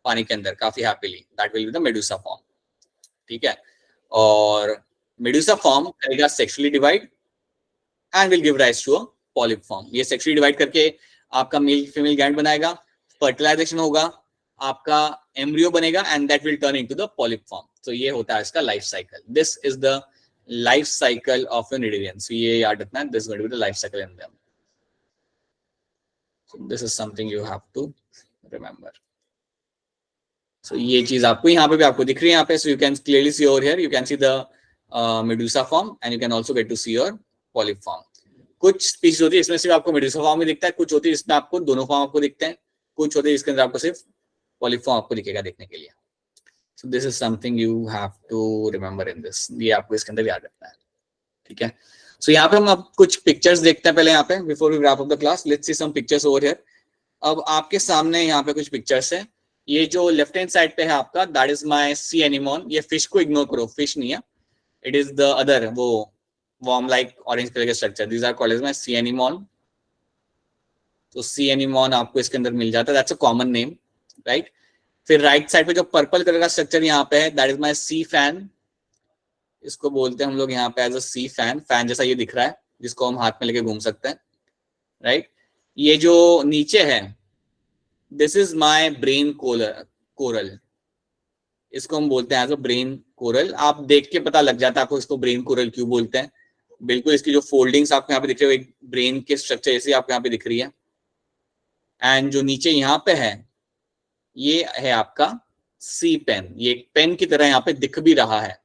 S1: पानी के अंदर काफी happily, that will be the medusa form, ठीक है। और मेडुसा फॉर्म करेगा sexually divide and will give rise to a polyp form. ये सेक्सुअली डिवाइड करके आपका मेल फीमेल गैमेट बनाएगा, फर्टिलाइजेशन होगा, आपका एम्ब्रियो बनेगा, and that will turn into the polyp form. तो ये होता है इसका life cycle, this is the life cycle of your cnidarian. So ये याद रखना है, this is going to be the life cycle in them. So this is something you have to remember. So ये चीज आपको यहाँ पे भी आपको दिख रही है यहाँ पे, so you can clearly see over here, you can see the medusa form and you can also get to see your polyp form. कुछ स्पीशीज होती है इसमें सिर्फ आपको मेडुसा फॉर्म में दिखता है, कुछ होती है इसमें आपको दोनों फॉर्म आपको दिखते हैं, कुछ होते हैं इसके अंदर आपको सिर्फ पॉलीफॉर्म आपको दिखेगा देखने के लिए। So this is something you have to remember in this, ये आपको इसके अंदर याद रखना है, ठीक है। सो यहाँ पे हम अब कुछ पिक्चर्स देखते हैं पहले यहाँ पे, before we wrap up the class. Let's see some pictures over here. अब आपके सामने यहाँ पे कुछ पिक्चर्स है। ये जो लेफ्ट हैंड साइड पे है आपका, that is my sea anemone. ये फिश को इग्नोर करो, फिश नहीं है, इट इज द अदर, वो वर्म लाइक ऑरेंज कलर के structure, these are called as my sea anemone. तो सी एनिमोन आपको इसके अंदर मिल जाता है, that's a common name, right. फिर राइट साइड पे जो पर्पल कलर का स्ट्रक्चर यहाँ पे है, that is my sea fan. इसको बोलते हैं हम लोग यहाँ पे as a sea fan, fan जैसा ये दिख रहा है जिसको हम हाथ में लेके घूम सकते हैं, राइट। ये जो नीचे है, this is my brain coral, इसको हम बोलते हैं एज अ ब्रेन कोरल। आप देख के पता लग जाता है आपको इसको ब्रेन कोरल क्यों बोलते हैं। बिल्कुल इसकी जो फोल्डिंग्स आपको यहाँ पे दिख रही है, एक ब्रेन के स्ट्रक्चर जैसी आपको यहाँ पे दिख रही है। एंड जो नीचे यहाँ पे है, ये है आपका सी पेन, ये एक पेन की तरह यहाँ पे दिख भी रहा है।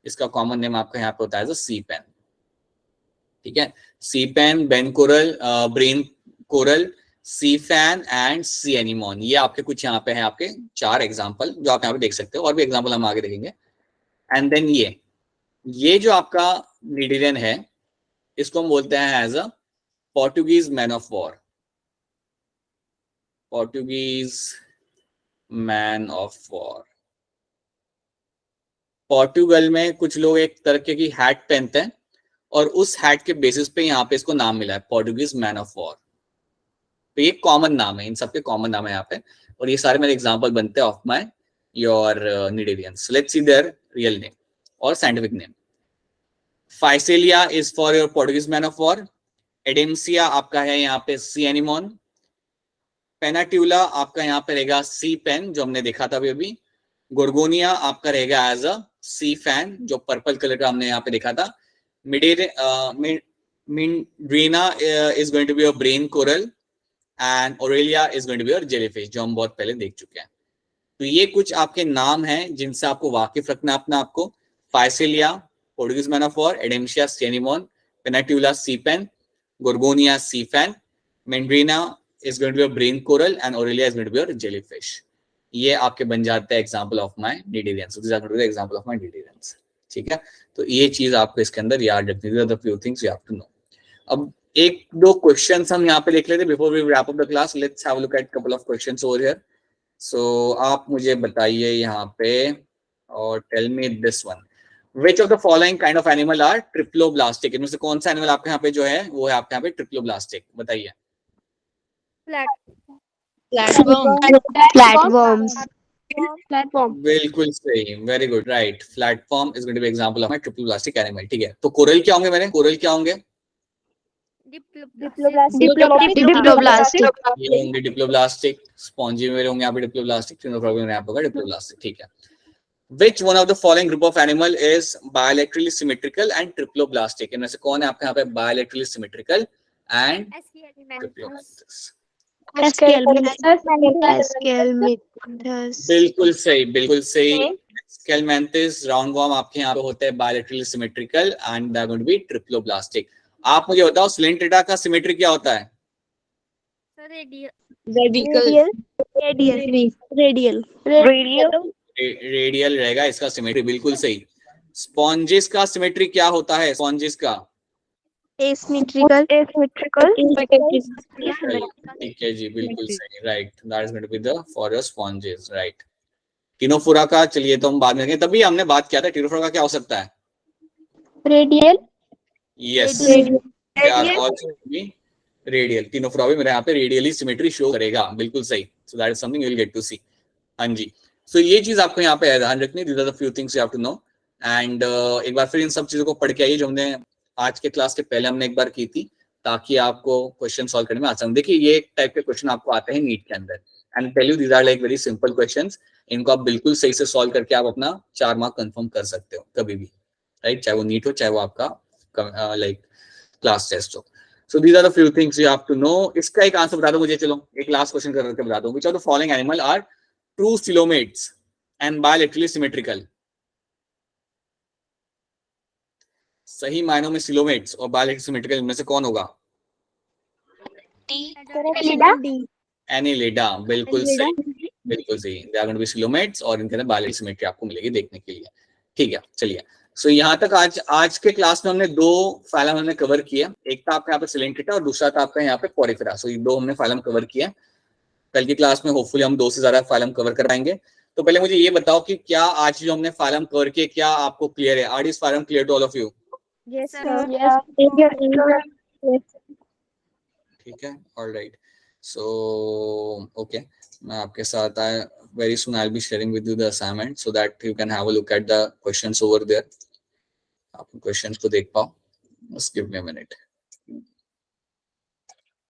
S1: इसका कॉमन नेम आपका यहाँ पे होता है सी पेन, ठीक है। Sea pen, brain coral, brain coral, sea fan and sea anemone, ये आपके कुछ यहाँ पे हैं आपके 4 एग्जांपल जो आप यहाँ पे देख सकते हो, और भी एग्जांपल हम आगे देखेंगे। एंड देन ये जो आपका नीडिलियन है, इसको हम बोलते हैं as a Portuguese man of war, Portuguese man of war. Portugal में कुछ लोग एक तरह की हैट पहनते हैं और उस हैट के बेसिस पे यहाँ पे इसको नाम मिला है पोर्टुगीज मैन ऑफ वॉर। तो ये कॉमन नाम है, इन सबके कॉमन नाम है यहाँ पे, और ये सारे मेरे एग्जांपल बनते हैं of my your cnidarians. Let's see their real name और scientific name. Physalia is for your Portuguese man of war. Adamsia आपका है यहाँ पे सी एनिमोन। पेनाट्यूला आपका यहाँ पे रहेगा सी पेन, जो हमने देखा था अभी। गोर्गोनिया आपका रहेगा एज अ सी फैन, जो पर्पल कलर का हमने यहाँ पे देखा था। Meandrina is going to be a brain coral and Aurelia is going to be your jellyfish, जो हम बहुत पहले देख चुके हैं। तो ये कुछ आपके नाम हैं जिनसे आपको वाकिफ रखना है अपना आपको। Physalia Portuguese man of war, Adamsia sea anemone, Pennatula sea pen, Gorgonia sea fan, Meandrina is going to be a brain coral and Aurelia is going to be a jellyfish. ये आपके बन जाते हैं example of my नीडिलियंस। So these are going to be the example of my नीडिलियंस, ठीक है। तो ये चीज आपको इसके अंदर याद रखनी है, the few things you have to know. अब एक दो क्वेश्चंस हम यहाँ पे लिख लेते हैं before we wrap up the class. Let's have a look at couple of questions over here. So आप मुझे बताइए यहाँ पे और tell me this one. Which of the following kind of animal are triploblastic? इनमें से कौन सा एनिमल आपके यहाँ पे जो है वो है आपके यहाँ पे ट्रिप्लोब्लास्टिक, बताइए।
S2: Flatworms. Platform.
S1: बिल्कुल सही, very good, right. Platform is going to be example of my triploblastic animal, ठीक है। तो कोरल क्या होंगे मेरे, कोरल क्या होंगे?
S2: Diploblastic.
S1: ये होंगे डिप्लोब्लास्टिक। स्पॉन्जी मेरे होंगे यहाँ पे डिप्लोब्लास्टिक, ट्रिनोफ्रॉग में यहाँ पे होगा डिप्लोब्लास्टिक, ठीक है। Which one of the following group of animal is bilaterally symmetrical and triploblastic? इनमें से कौन है आपके यहाँ पे bilaterally symmetrical and triploblastic?
S2: Escalmanthus.
S1: बिल्कुल सही, बिल्कुल सही। Escalmanthus roundworm आपके यहाँ पे होते हैं bilaterally symmetrical and they are going to be triploblastic. आप मुझे बताओ Coelenterata का सिमेट्री क्या होता है? रेडियल रहेगा इसका सिमेट्री, बिल्कुल सही। स्पॉन्जिस का सिमेट्री क्या होता है? स्पॉन्जिस का
S2: Asymmetrical.
S1: ठीक है जी, बिल्कुल सही, right. That is going to be the for your sponges, right. Ctenophora का चलिए तो हम बाद में देखेंगे, तभी हमने बात किया था टिनोफोरा का क्या हो सकता है?
S2: Radial.
S1: Yes, radial. टिनोफोरा भी मेरे यहाँ पे रेडियली सिमेट्री शो करेगा, बिल्कुल सही। So that is something you will get to see. हाँ जी, सो ये चीज आपको यहाँ पे ध्यान रखनी, these are the few things you have to know. And एक बार फिर इन सब चीजों को पढ़ के आइए जो हमने आज के क्लास के पहले हमने एक बार की थी, ताकि आपको क्वेश्चन सॉल्व करने में आसान। देखिए ये एक टाइप के क्वेश्चन आपको आते हैं नीट के अंदर, and tell you these are like very simple questions. इनको आप बिल्कुल सही से सॉल्व करके आप अपना 4 मार्क कंफर्म कर सकते हो कभी भी, राइट। चाहे वो नीट हो, चाहे वो आपका लाइक क्लास टेस्ट हो। So these are the few things you have to know. इसका एक आंसर बता दो मुझे, चलो एक लास्ट क्वेश्चन करके बता दो। Which of the following animal are true coelomates and bilaterally symmetrical? सही मायनों में सिलोमेट्स और बायोलॉजिकल सिमेट्रिकल इनमें से कौन होगा? एनिलिडा, बिल्कुल सही, बिल्कुल सही। They are going to be coelomates और इनके अंदर बायोलॉजिकल सिमेट्री आपको मिलेगी देखने के लिए। ठीक है, चलिए। सो यहाँ तक आज के क्लास में हमने दो फाइलम हमने कवर किया। एक था आपका यहाँ पे सिलेंट्रिटा और दूसरा था आपका यहाँ पे पोरिफेरा। सो ये दो हमने फाइलम कवर किया। कल की क्लास में होपफुली हम 2 से ज्यादा फाइलम कवर कर पाएंगे। तो पहले मुझे ये बताओ कि क्या आज जो हमने फाइलम कवर किए क्या आपको क्लियर है? Are this phylum clear to all of you?
S3: Yes, sir.
S1: ठीक है, ऑलराइट। सो ओके, मैं आपके साथ very soon I'll be sharing with you the assignment so that you can have a look at the questions over there. आप questions को देख पाओ। Just give me a minute.